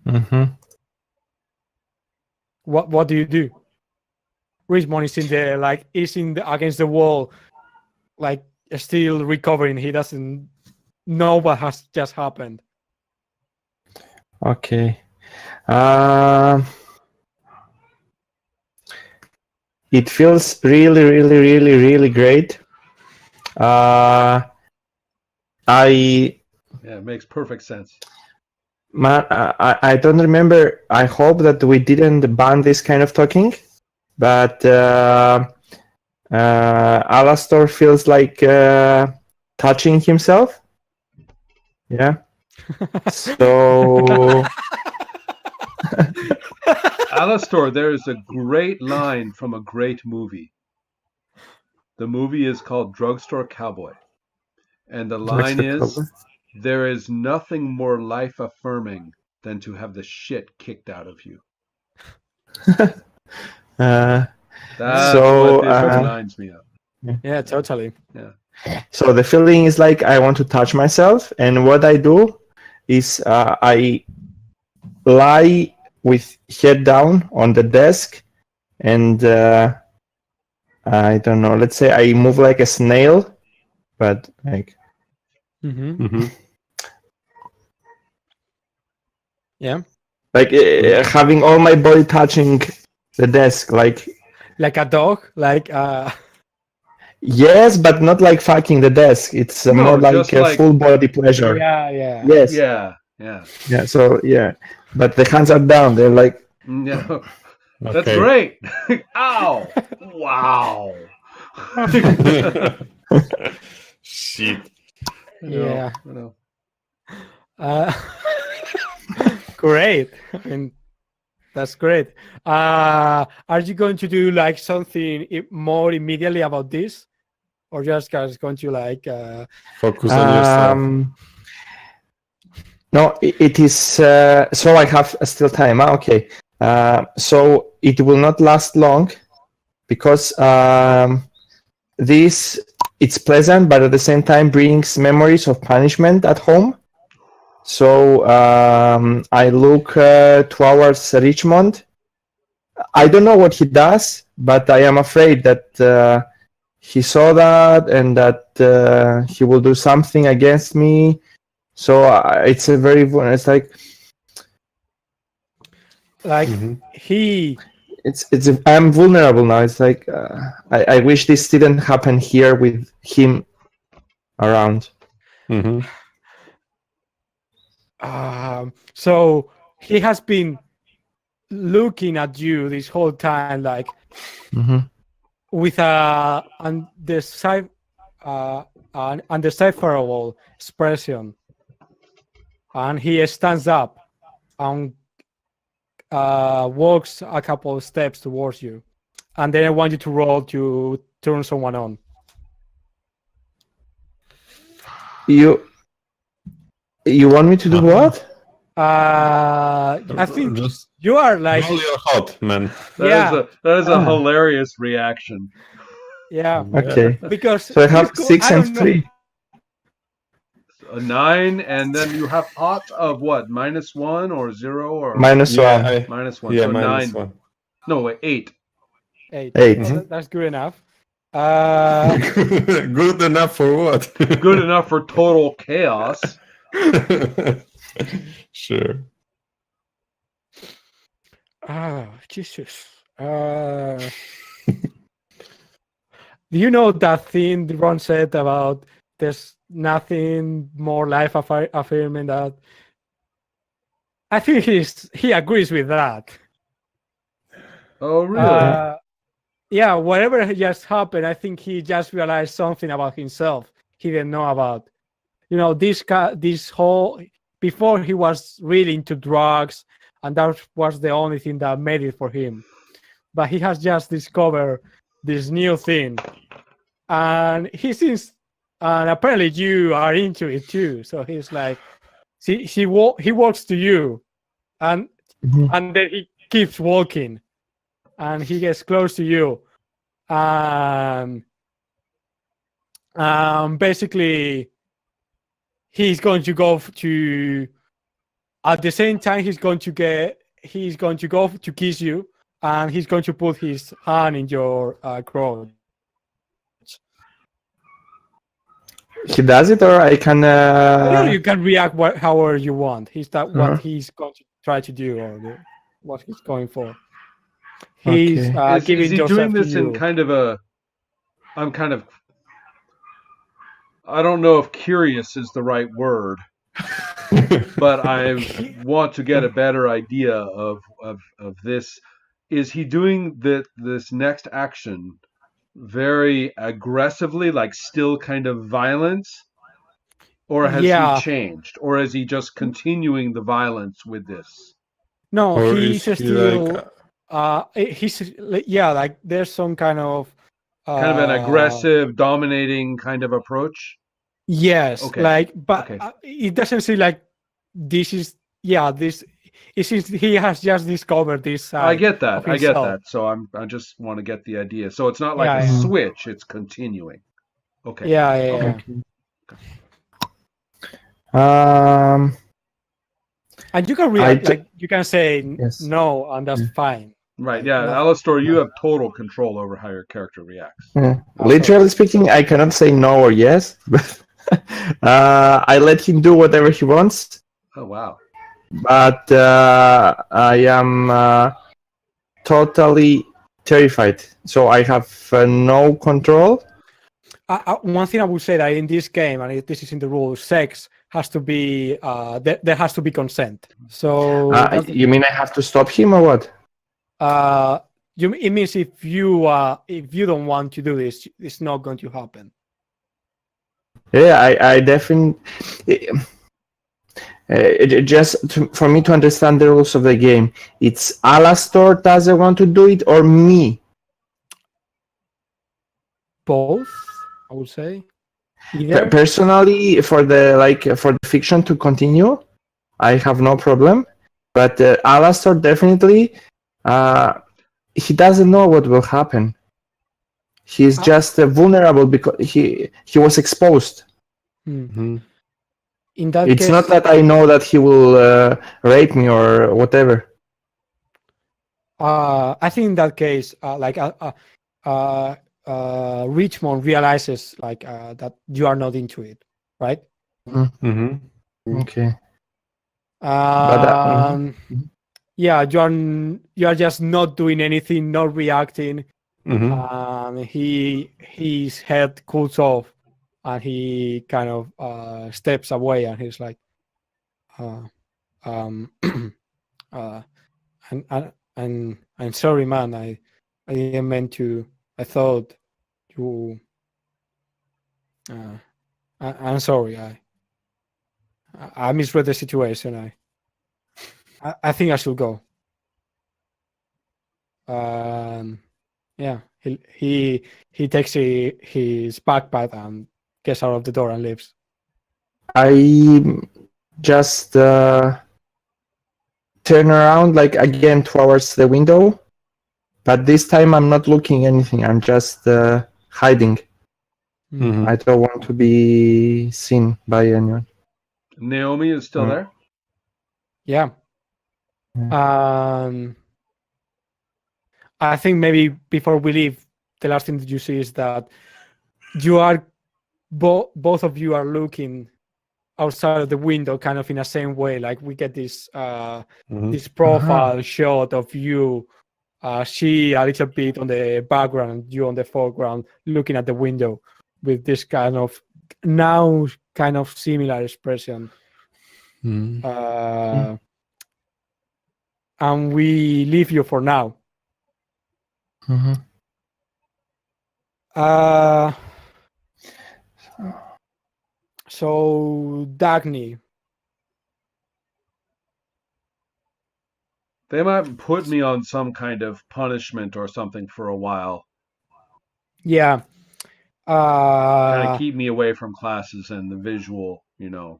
Mm-hmm. What do you do? Richmond is in there, like against the wall, like still recovering. He doesn't know what has just happened. Okay. It feels really, really, really, really great. I Yeah, it makes perfect sense. I don't remember. I hope that we didn't ban this kind of talking, but Alastor feels like touching himself. Yeah. So Alastor, there is a great line from a great movie. The movie is called Drugstore Cowboy. And the line is, there is nothing more life affirming than to have the shit kicked out of you. That's So, what this reminds me of. Yeah, totally. So the feeling is like I want to touch myself, and what I do is I lie with head down on the desk, and I don't know. Let's say I move like a snail, but like Mm-hmm. Yeah, like having all my body touching the desk, like like a dog, like yes, but not like fucking the desk. It's No, more like just a like- full body pleasure. yeah. Yes. Yeah. Yeah. So yeah, but the hands are down. They're like Yeah. That's Okay. great. Ow. Wow. Shit. Yeah. You know. Uh, great. I mean, that's great. Are you going to do like something more immediately about this, or just guys going to like? Focus on yourself. No, it is. So I have still time. Okay. So it will not last long because this it's pleasant, but at the same time brings memories of punishment at home. So I look towards Richmond. I don't know what he does, but I am afraid that he saw that and that he will do something against me. So it's a very it's like he. it's I'm vulnerable now. It's like I wish this didn't happen here with him around. Mm-hmm. So he has been looking at you this whole time, like with a undecipherable expression, and he stands up and walks a couple of steps towards you, and then I want you to roll to turn someone on. You want me to do what? I think Just you are like, roll your hot, man. That is a Ah. hilarious reaction. yeah, Okay. because So I he's have go- 6 I and don't know. 3. A 9, and then you have hot of what? -1 or 0 or -1. -1? Yeah, So 9. -1. No, wait, 8. 8. 8. Oh, that's good enough. Uh, Good enough for what? Good enough for total chaos. Sure. Jesus. Do you know that thing Ron said about there's nothing more life affirming that? I think he agrees with that. Oh, really? Yeah, whatever just happened, I think he just realized something about himself he didn't know about. You know, this whole before he was really into drugs, and that was the only thing that made it for him. But he has just discovered this new thing, and he seems, and apparently you are into it too. So he's like, see, he walks to you, and Mhm. and then he keeps walking, and he gets close to you, basically he's going to go to at the same time he's going to go to kiss you, and he's going to put his hand in your crotch. He does it, or I can. You can react however you want. He's that what Uh-huh. he's going to try to do, or what he's going for. He's Okay. Is giving he Joseph doing to this in you. kind of a? I'm kind of. I don't know if curious is the right word, but I want to get a better idea of this. Is he doing this next action very aggressively, like still kind of violence, or has he Yeah. changed, or is he just continuing the violence with this? No, Or he's is he still. like He's yeah, like there's some kind of. Kind of an aggressive, dominating kind of approach. Yes, Okay. like, but Okay. it doesn't seem like this is. Yeah, this. It seems he has just discovered this side. I get that. of I get himself. that. So I just want to get the idea. So it's not like Yeah, a yeah. switch; it's continuing. Okay. Yeah, yeah, Okay. yeah. Um. And you can I react, t- like you can say Yes. no, and that's fine. Right. Like, Yeah, nothing- Alastor, you have total control over how your character reacts. Yeah. Oh, Literally speaking, I cannot say no or yes, but I let him do whatever he wants. Oh wow. But I am totally terrified, so I have no control. One thing I would say that in this game, and this is in the rules, sex has to be there has to be consent. So You mean I have to stop him or what? it means if you don't want to do this, it's not going to happen. Yeah, I definitely. For me to understand the rules of the game, it's Alastor doesn't want to do it or me. Both, I would say. Either. Personally, for the fiction to continue, I have no problem. But Alastor definitely, he doesn't know what will happen. He's just vulnerable because he was exposed. Mhm. In that It's case, not that I know that he will rape me or whatever. I think in that case, Richmond realizes that you are not into it, right? Mhm. Okay. Yeah, you are just not doing anything, not reacting. Mhm. His head cools off, and he kind of steps away, and he's like, I'm sorry, man. I didn't mean to. I thought you. I'm sorry. I misread the situation. I think I should go. Yeah, he takes his backpack and gets out of the door and leaves. I just turn around, like again towards the window. But this time I'm not looking anything. I'm just hiding. Mhm. I don't want to be seen by anyone. Naomi is still there. Yeah. I think maybe before we leave, the last thing that you see is that you are both of you are looking outside of the window, kind of in the same way. Like we get this this profile shot of you, she a little bit on the background, you on the foreground, looking at the window with this kind of now kind of similar expression. And we leave you for now. So Dagny, They might put me on some kind of punishment or something for a while. yeah, Kind of keep me away from classes and the visual, I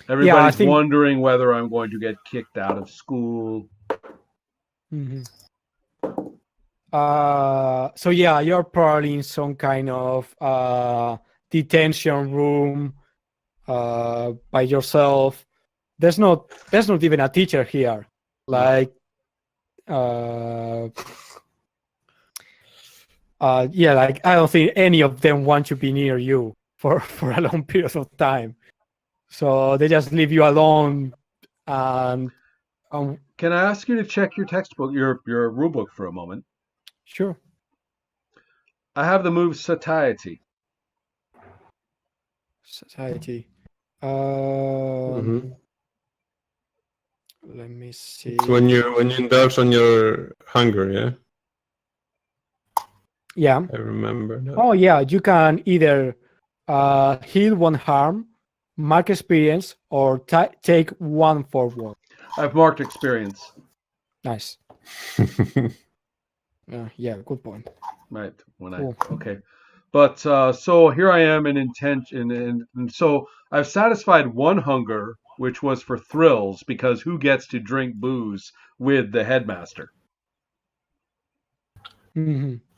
Everybody's think. wondering whether I'm going to get kicked out of school. Mhm. So yeah, you're probably in some kind of detention room by yourself. There's not even a teacher here. Like yeah, like I don't think any of them want to be near you for a long period of time. So they just leave you alone. And Can I ask you to check your textbook, your rule book for a moment? sure. I have the move satiety. Society. Let me see. It's when you indulge on your hunger, yeah. Yeah. I remember that. Oh yeah, you can either heal one harm, mark experience, or take one forward. I've marked experience. Nice. Yeah, good point. Right. Cool. Okay. But so here I am in intention, and so I've satisfied one hunger, which was for thrills, because who gets to drink booze with the headmaster?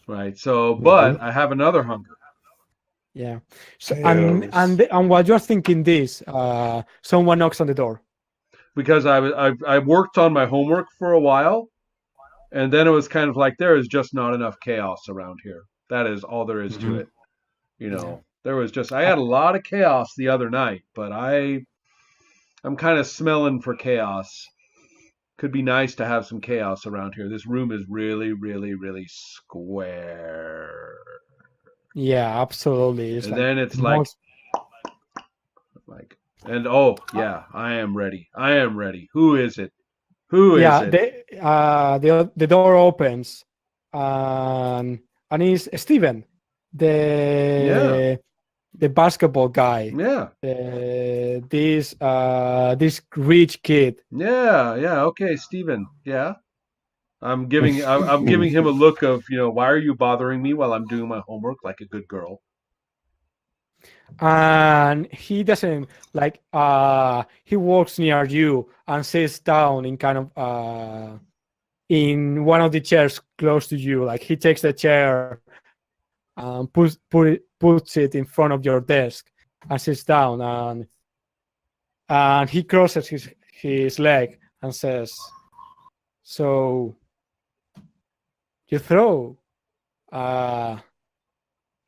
Right. So, but I have another hunger. Yeah. So and while you're thinking this, someone knocks on the door. Because I worked on my homework for a while, and then it was kind of like there is just not enough chaos around here. That is all there is to it. There was just I had a lot of chaos the other night, but I'm kind of smelling for chaos. Could be nice to have some chaos around here. This room is really, really, really square. Yeah, absolutely. It's And like then it's most... and oh yeah, I am ready. I am ready. Who is it? Who is yeah, it? the door opens, and it's Steven, the basketball guy. Yeah. This rich kid. Yeah. Okay, Steven. Yeah. I'm giving him a look of, why are you bothering me while I'm doing my homework like a good girl? And he doesn't like he walks near you and sits down in kind of in one of the chairs close to you. Like he takes the chair and puts it in front of your desk and sits down, and he crosses his leg and says, "So you throw a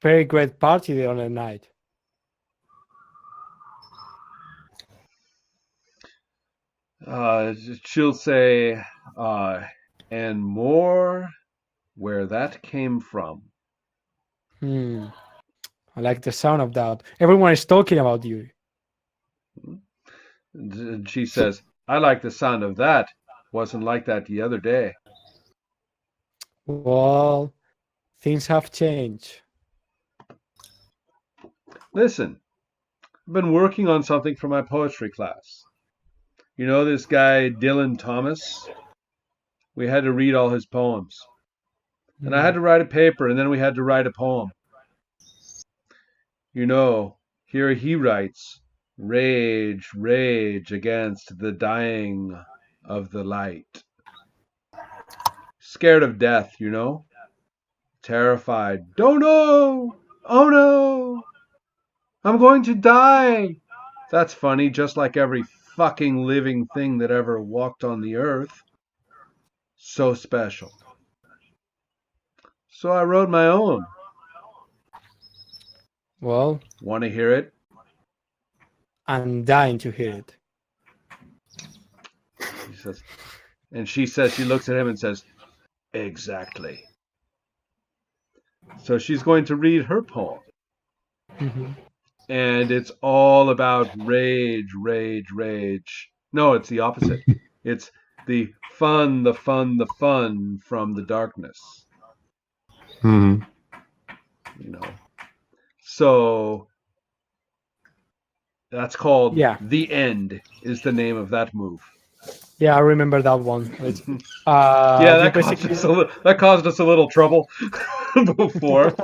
very great party the other night." She'll say, and more where that came from. I like the sound of that. Everyone is talking about you. And she says, I like the sound of that. Wasn't like that the other day. Well, things have changed. Listen, I've been working on something for my poetry class. You know this guy, Dylan Thomas? We had to read all his poems. And I had to write a paper, and then we had to write a poem. Here he writes, Rage, rage against the dying of the light. Scared of death, you know? Terrified. Don't know! Oh no! I'm going to die! That's funny, just like every fucking living thing that ever walked on the earth. So special. So I wrote my own. Well, Want to hear it? I'm dying to hear it. He says, and she says, she looks at him and says, exactly. So she's going to read her poem. Mhm. And it's all about rage, rage, rage. No, it's the opposite. It's the fun, the fun, the fun from the darkness. Mhm. You know. So that's called Yeah. The End is the name of that move. Yeah, I remember that one. It's, Yeah, you that caused us a little trouble before.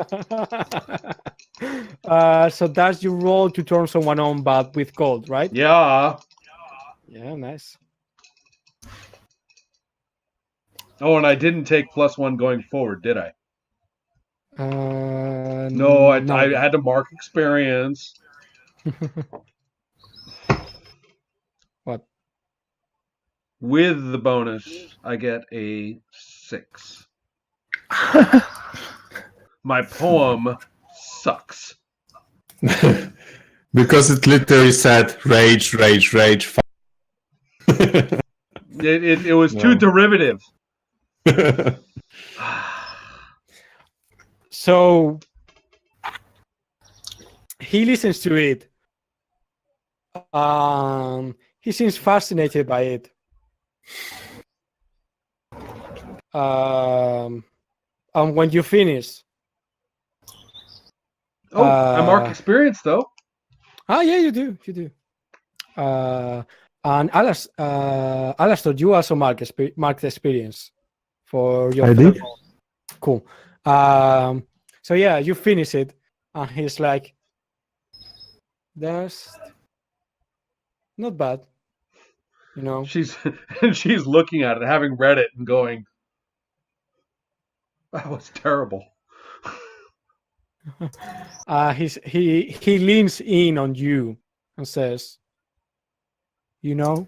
So that's your role to turn someone on, but with gold, right? Yeah. Yeah, nice. Oh, and I didn't take +1 going forward, did I? No, I No. had to mark experience. What? With the bonus, I get a 6. My poem sucks. Because it literally said rage, rage, rage. It was too No. derivative. So he listens to it. He seems fascinated by it. And when you finish, I mark experience though. yeah, you do. And Alastor, you also mark the experience for your I third did. roll. Cool. So yeah, you finish it, and he's like, "That's not bad," you know. She's looking at it, having read it, and going, "That was terrible." He leans in on you and says, "You know,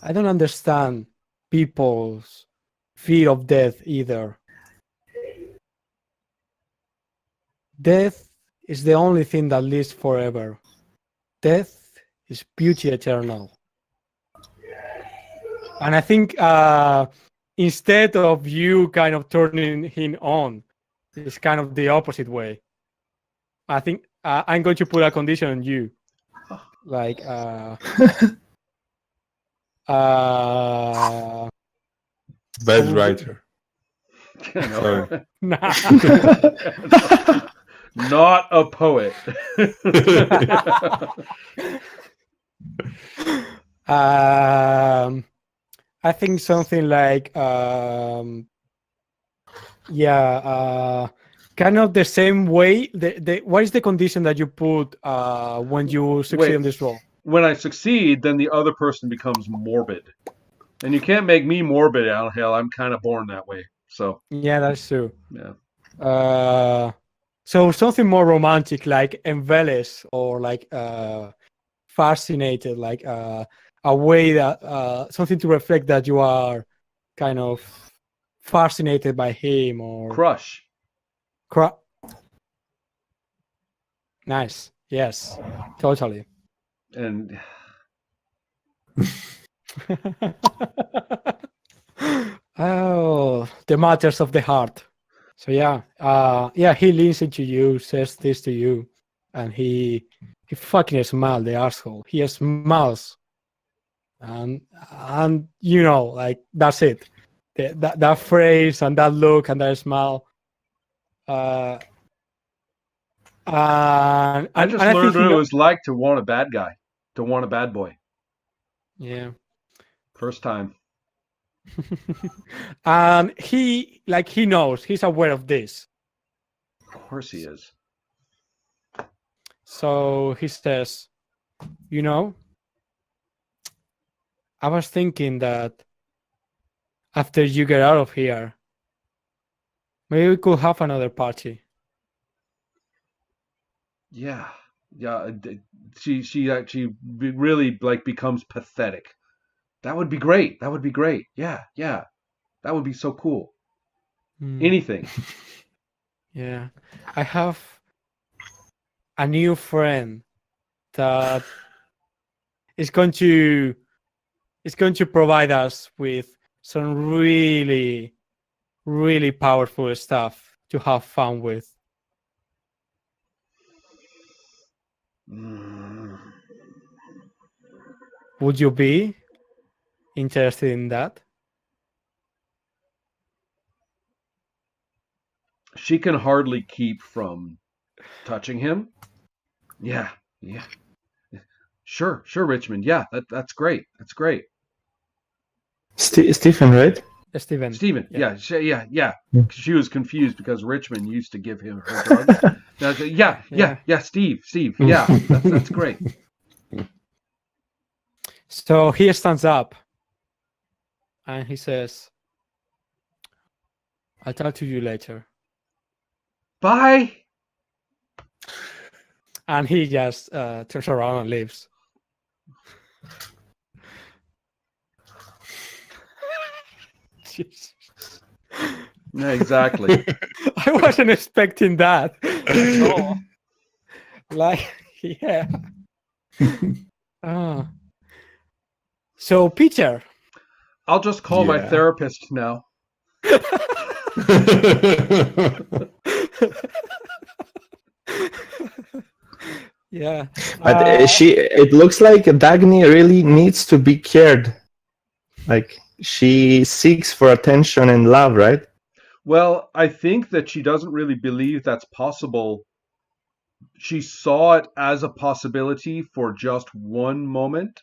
I don't understand people's fear of death either. Death is the only thing that lives forever. Death is beauty eternal." And I think instead of you kind of turning him on, it's kind of the opposite way. I think I'm going to put a condition on you, like Bad writer. Sorry. nah. Not a poet. I think something like kind of the same way. What is the condition that you put when you succeed on this role? When I succeed, then the other person becomes morbid. And you can't make me morbid, Angel. I'm kind of born that way. So Yeah, that's true. yeah. So something more romantic, like embellish or like fascinated, like a way that something to reflect that you are kind of fascinated by him or Crush. Nice. Yes, totally. And oh, the matters of the heart. So yeah, he leans into you, says this to you, and he fucking smiles, the asshole. He smiles, and you know, like that's it. That phrase and that look and that smile. And I just learned what it was like to want a bad guy, to want a bad boy. Yeah. First time. And he knows, he's aware of this. Of course he is. So he says, You know, I was thinking that after you get out of here, maybe we could have another party. Yeah, yeah. She actually really like becomes pathetic. That would be great. That would be great. Yeah, yeah. That would be so cool. Hmm. Anything. Yeah, I have a new friend that is going to provide us with some really, really powerful stuff to have fun with. Mm. Would you be interested in that? She can hardly keep from touching him. Yeah, yeah. Sure, Richmond. Yeah, that's great. That's great. Stephen, right? Steven. Stephen. Yeah. Yeah. Yeah. She was confused because Richmond used to give him her drugs. Now, yeah. Steve. Yeah, that's great. So he stands up and he says, I'll talk to you later. Bye. And he just turns around and leaves. Jesus. Yeah, exactly. I wasn't expecting that at all. Like, yeah. So, Peter. I'll just call my Yeah. therapist now. Yeah. But it looks like Dagny really needs to be cared. Like she seeks for attention and love, right? Well, I think that she doesn't really believe that's possible. She saw it as a possibility for just one moment.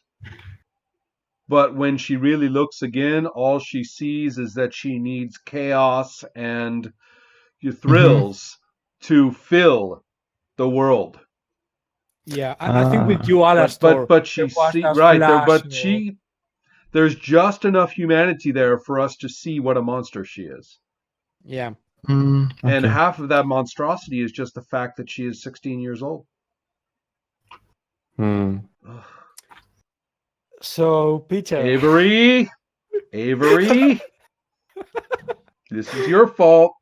But when she really looks again, all she sees is that she needs chaos and thrills to fill the world. Yeah, I think with you, Alastor, but she there was see that right there, flash but of- there's just enough humanity there for us to see what a monster she is. Yeah. And Okay. half of that monstrosity is just the fact that she is 16 years old. Hmm. Ugh. So, Peter. Avery, this is your fault.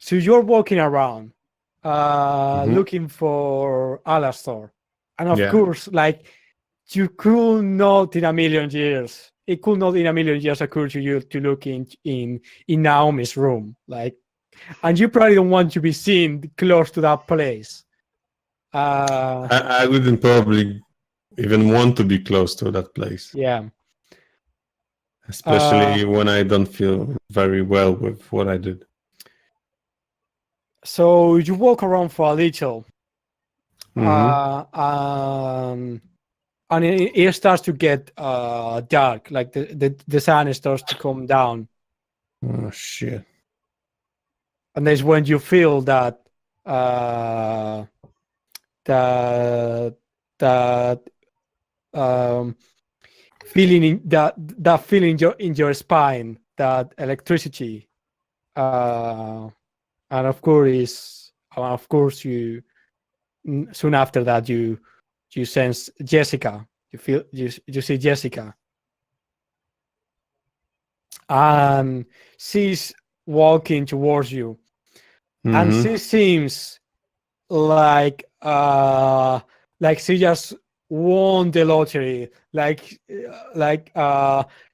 So you're walking around, looking for Alastor, and of Yeah. course, like you could not in a million years, it could not in a million years occur to you to look in Naomi's room, like, and you probably don't want to be seen close to that place. I wouldn't probably even want to be close to that place, Yeah. especially when I don't feel very well with what I did. So you walk around for a little, Mhm. and it starts to get dark, like the sun starts to come down, Oh shit! and that's when you feel that that feeling that feeling in your spine, that electricity, and of course you soon after that you sense Jessica. You see Jessica, and she's walking towards you, and Mhm. she seems like she just won the lottery, like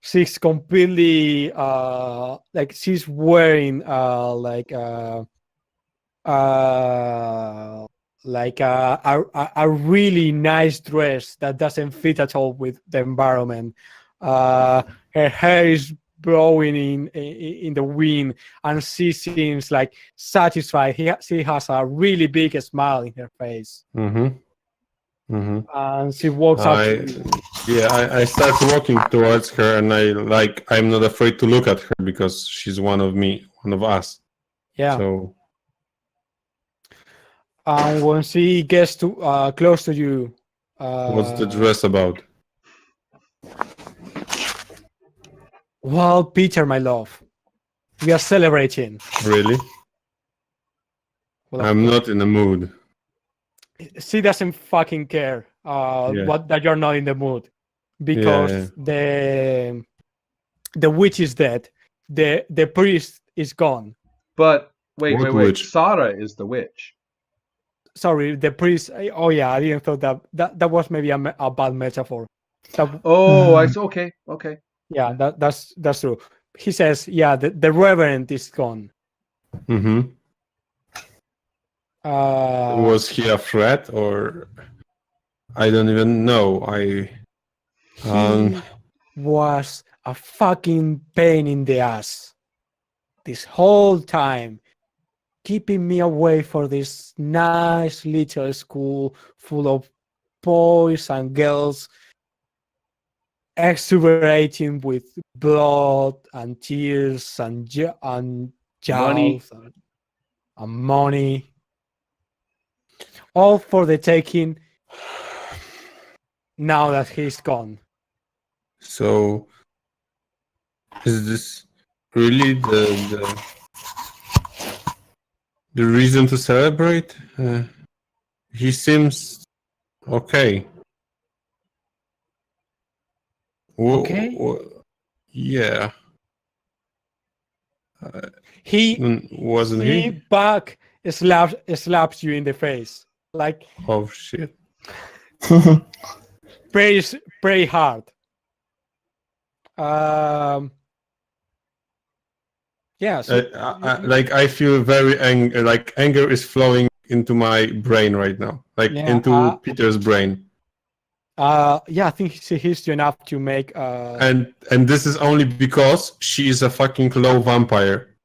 she's completely like she's wearing a really nice dress that doesn't fit at all with the environment. Her hair is blowing in the wind, and she seems like satisfied. She has a really big smile in her face, Mhm. Mhm. and she walks up to you. I start walking towards her, and I'm not afraid to look at her because she's one of us. Yeah. So And when she gets to close to you, What's the dress about? well, Peter, my love, we are celebrating. Really? Well, of I'm course. not in the mood. She doesn't fucking care Yeah. what that you're not in the mood, because Yeah. the witch is dead. The priest is gone. But wait, What wait, wait. witch? Sarah is the witch. Sorry, the priest. Oh yeah, I didn't thought that was maybe a bad metaphor. That, Oh, I see. Okay, okay. yeah, that's true. He says, yeah, the reverend is gone. Mm-hmm. Uh, Was he a threat or I don't even know. he was a fucking pain in the ass this whole time, keeping me away for this nice little school full of boys and girls exuberating with blood and tears and Money. jowls and money, all for the taking. Now that he's gone, So is this really the reason to celebrate? He seems okay. Okay. Yeah. he Wasn't he? back slaps you in the face, like Oh shit. very hard. Yeah, so Like I feel very angry. Like anger is flowing into my brain right now, like Yeah, into Peter's brain. yeah, I think he hits you enough to make And this is only because she is a fucking low vampire,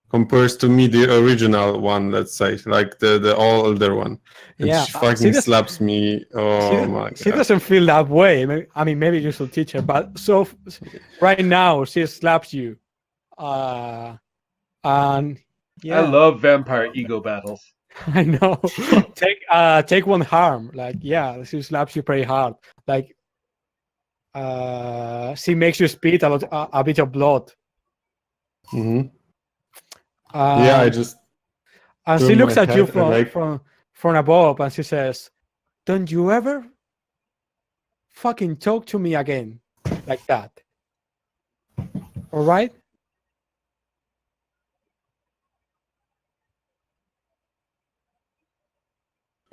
compares to me the original one. Let's say like the older one. And yeah, she fucking she slaps me. Oh my she god. doesn't feel that way. I mean, maybe you should teach her, but so right now she slaps you, and yeah, I love vampire ego battles. I know. Take one harm. Like, yeah, she slaps you pretty hard. Like, she makes you spit a bit of blood. Mm-hmm. Yeah, I just and she turn looks my at you head and, like, from above, and she says, "Don't you ever fucking talk to me again like that. All right?"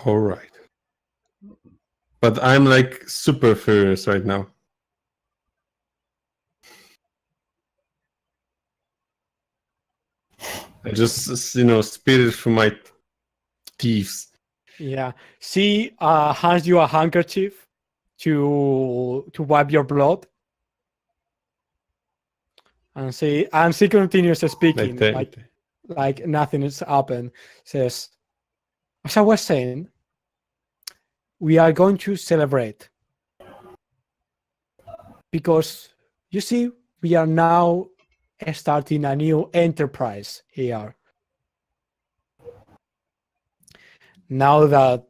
all right. But I'm like super furious right now. I just, spit it through my teeth. Yeah. She hands you a handkerchief to wipe your blood, and she continues speaking like nothing has happened. Says, as I was saying, we are going to celebrate because you see, we are now starting a new enterprise here. Now that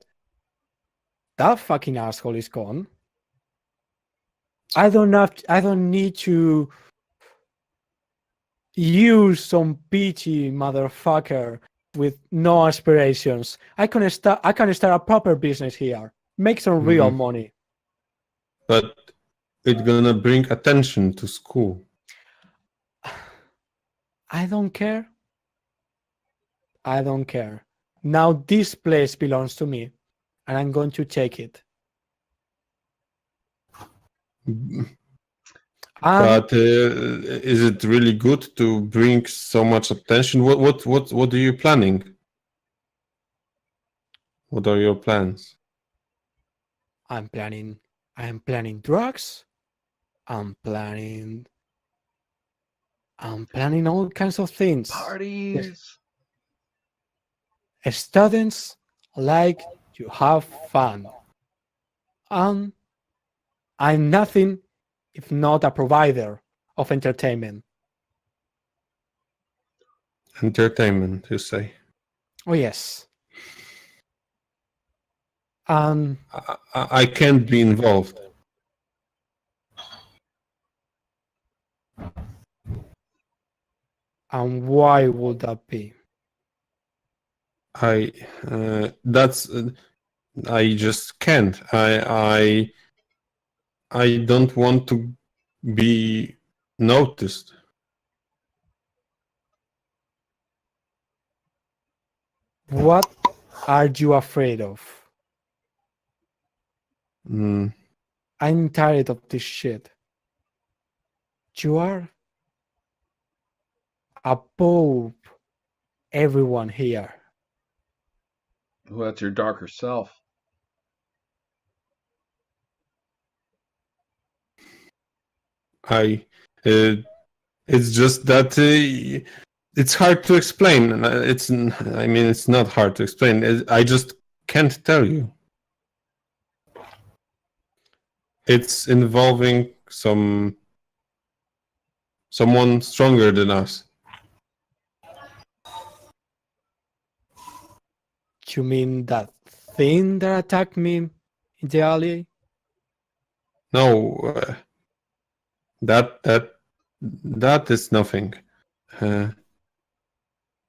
fucking asshole is gone, I don't need to use some peachy motherfucker with no aspirations. I can start a proper business here. Make some real money. But it's gonna bring attention to school. I don't care. I don't care. Now this place belongs to me, and I'm going to take it. But is it really good to bring so much attention? What are you planning? What are your plans? I'm planning drugs. I'm planning all kinds of things. Parties. Students like to have fun. And I'm nothing if not a provider of entertainment. Entertainment, you say? Oh, yes. And I can't be involved. why would that be? That's I just can't. I don't want to be noticed. What are you afraid of? Mm, I'm tired of this shit. You are above everyone here. Well, that's your darker self. I it's just that it's hard to explain. I mean, it's not hard to explain. I just can't tell you. It's involving someone stronger than us. You mean that thing that attacked me in the alley? No, that is nothing.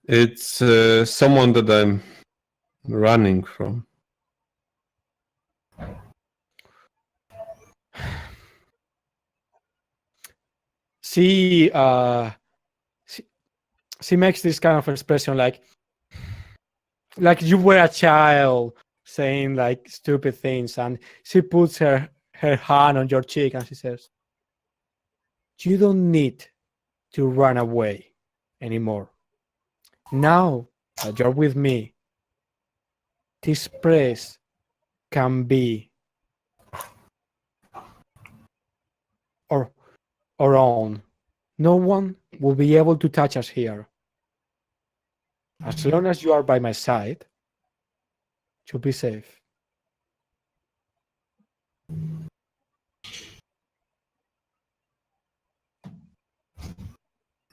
It's someone that I'm running from. She she makes this kind of expression like you were a child saying like stupid things, and she puts her hand on your cheek and she says, you don't need to run away anymore. Now that you're with me, this place can be our own. No one will be able to touch us here. As long as you are by my side, you'll be safe.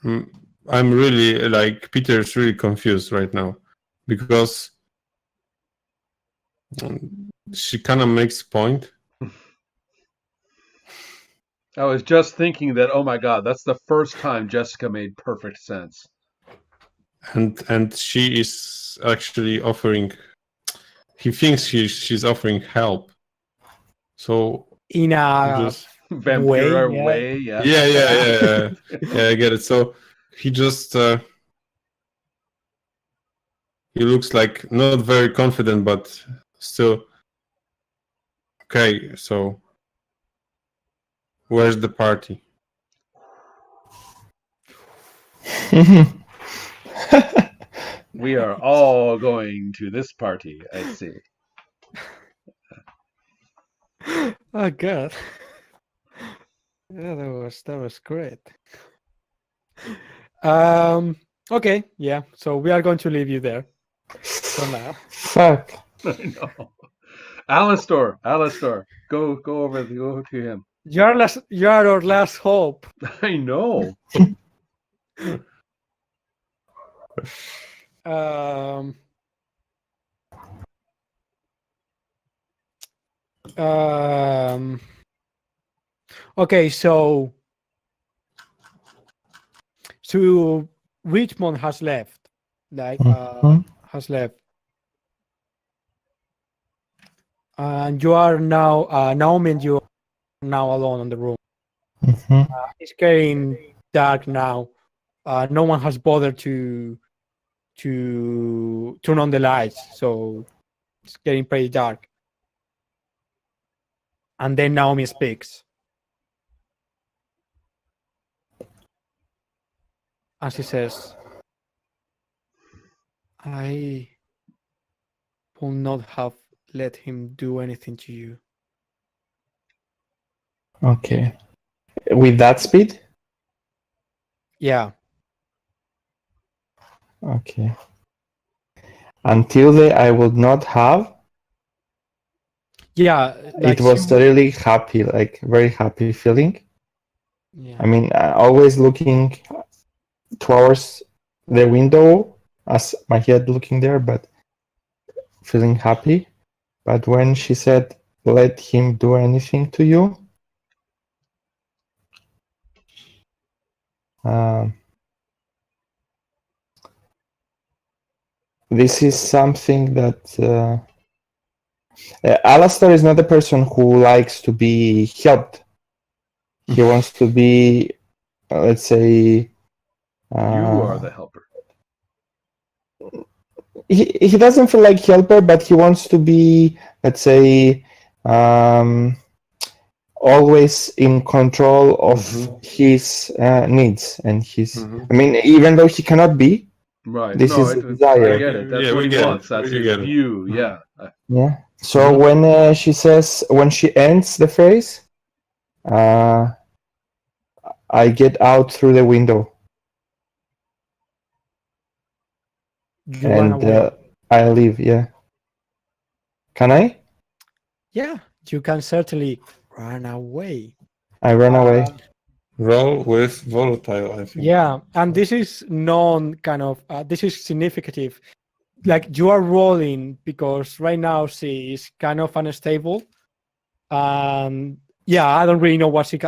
I'm really Peter's really confused right now because she kind of makes a point. I was just thinking that, oh my God, that's the first time Jessica made perfect sense. And she is actually offering. He thinks she's offering help. So In a just Vampire way, way, yeah. yeah. yeah, I get it. So he just he looks like not very confident, but still okay. So where's the party? We are all going to this party, I see. Oh God. Yeah, that was great. Okay, yeah. So we are going to leave you there for now. Fuck. I know. Alastor, go to him. You are our last hope. I know. Um, um, okay, so Richmond has left. Has left. And you are now Naomi and you are now alone in the room. It's getting dark now. No one has bothered to turn on the lights, so it's getting pretty dark. And then Naomi speaks. And she says, I will not have let him do anything to you. Okay. With that speed? Yeah. Okay. Until I would not have. Yeah. It was a really happy, very happy feeling. Yeah. I mean, always looking towards the window as my head looking there, but feeling happy. But when she said, "Let him do anything to you," this is something that Alastor is not a person who likes to be helped. He wants to be, let's say, You are the helper. he doesn't feel like helper, but he wants to be, let's say, always in control of his needs and his. I mean, even though he cannot be, Right. this is I the desire. get it. That's Yeah, what we he get wants. it. That's We his get it. view. Yeah. Yeah. So when she says, when she ends the phrase, I get out through the window You run and away. I leave. Yeah. Can I? Yeah, you can certainly run away. I run away. Roll with volatile, I think. Yeah, and this is non kind of this is significative. Like you are rolling because right now she is kind of unstable. Yeah, I don't really know what she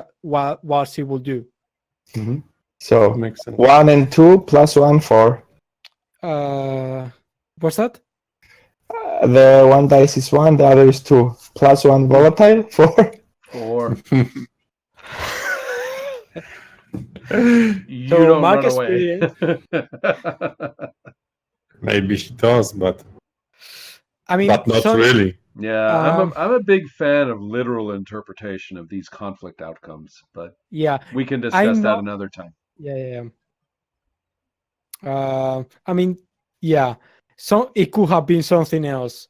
will do. So Makes sense. 1 and 2 plus 1, 4. What's that? The one dice is 1, the other is 2. Plus 1 volatile, 4. Or you So don't Mark run away. experience. Maybe she does, but I mean, not really. Yeah, I'm a big fan of literal interpretation of these conflict outcomes, but yeah, we can discuss that another time. Yeah. I mean, yeah. So it could have been something else,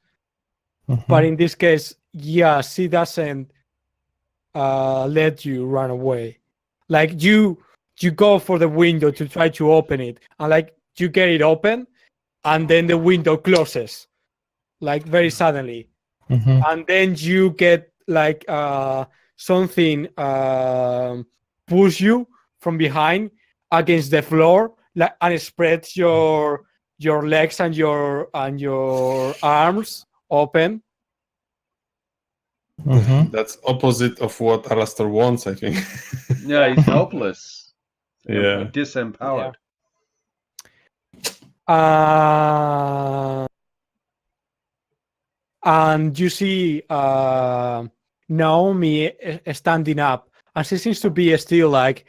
but in this case, yeah, she doesn't let you run away. Like you go for the window to try to open it, and like you get it open, and then the window closes, like very suddenly, and then you get like something push you from behind against the floor, like, and it spreads your legs and your arms open. That's opposite of what Alastor wants, I think. Yeah, he's helpless. Yeah. Disempowered. And you see Naomi standing up, and she seems to be still like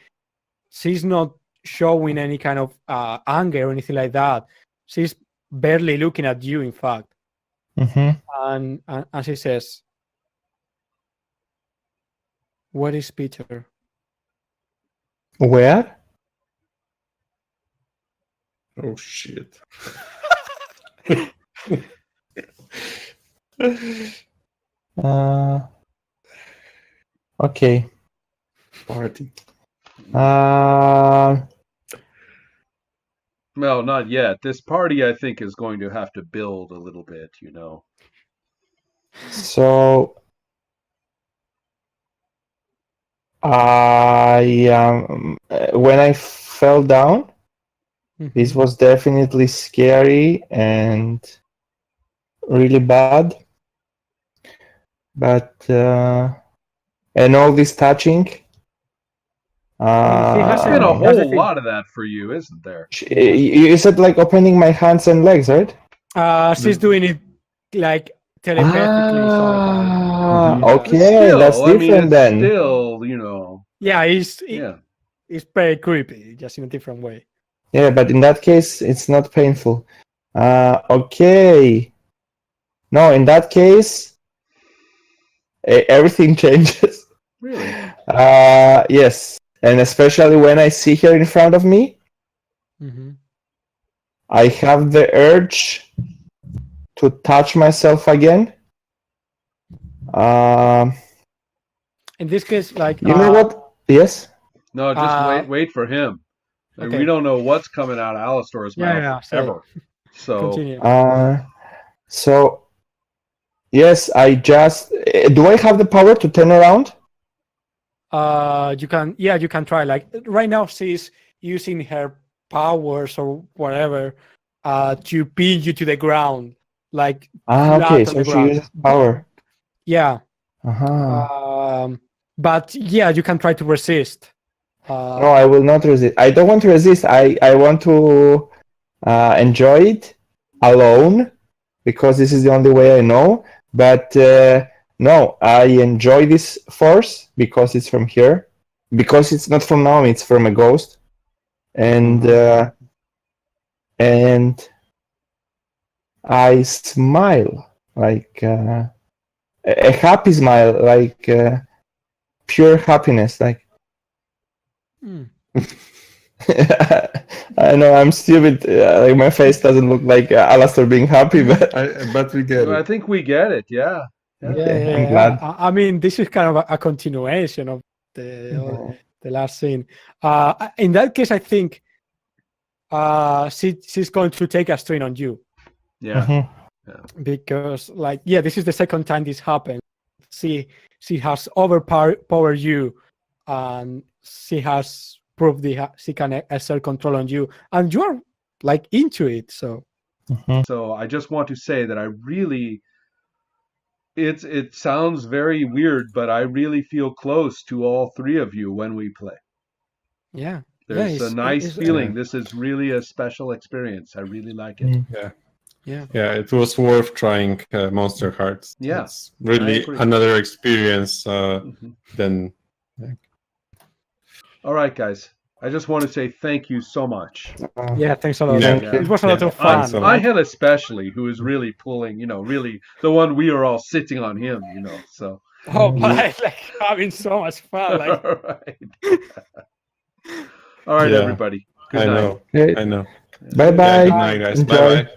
she's not showing any kind of anger or anything like that. She's barely looking at you, in fact. And she says, "Where is Peter?" Where? Oh shit. Okay. Party. Well, not yet. This party, I think, is going to have to build a little bit, you know. So when I fell down, this was definitely scary and really bad. But and all this touching. There's been a whole lot of that for you, isn't there? You said like opening my hands and legs, right? She's doing it like telepathically. Okay, that's different then. Still, you know. Yeah, it's very creepy, just in a different way. Yeah, but in that case, it's not painful. Okay. No, in that case, everything changes. Really? Yes. And especially when I see her in front of me, I have the urge to touch myself again. In this case, like you know what? Yes. No, just wait for him. Okay. We don't know what's coming out of Alastor's mouth ever. So continue. So yes, I just do I have the power to turn around? You can try. Like right now, she's using her powers or whatever to pin you to the ground. like Okay, flat on so the she ground. uses power. Yeah. Uh-huh. But yeah, you can try to resist. No, I will not resist. I don't want to resist. I want to enjoy it alone because this is the only way I know. But no, I enjoy this force because it's from here. Because it's not from Naomi, it's from a ghost. And and I smile like a happy smile, like pure happiness, like. Hmm. I know I'm stupid. Like my face doesn't look like Alastor being happy, but But we get I it. think we get it. Yeah. okay, I'm glad. I mean, this is kind of a continuation of the last scene. In that case, I think she's going to take a strain on you Yeah. Mhm. because, like, yeah, this is the second time this happened. She has overpowered you, and she has proved she can exert control on you, and you are like into it. So So I just want to say that I really, it sounds very weird, but I really feel close to all three of you when we play. yeah, There's a nice it's, feeling. This is really a special experience. I really like it. yeah. It was worth trying Monsterhearts. Yeah, It's really agree. another experience Mhm. than. All right, guys. I just want to say thank you so much. Yeah, thanks a lot. Yeah. Thank It you. was a lot of I, fun. Thanks a lot. I had especially who is really pulling, really the one we are all sitting on him, so. Oh, but I like having so much fun. Like, All right. All right, Yeah. everybody. Good I night. know. Great. I know. Bye Yeah, bye. good night, guys. Enjoy. Bye bye.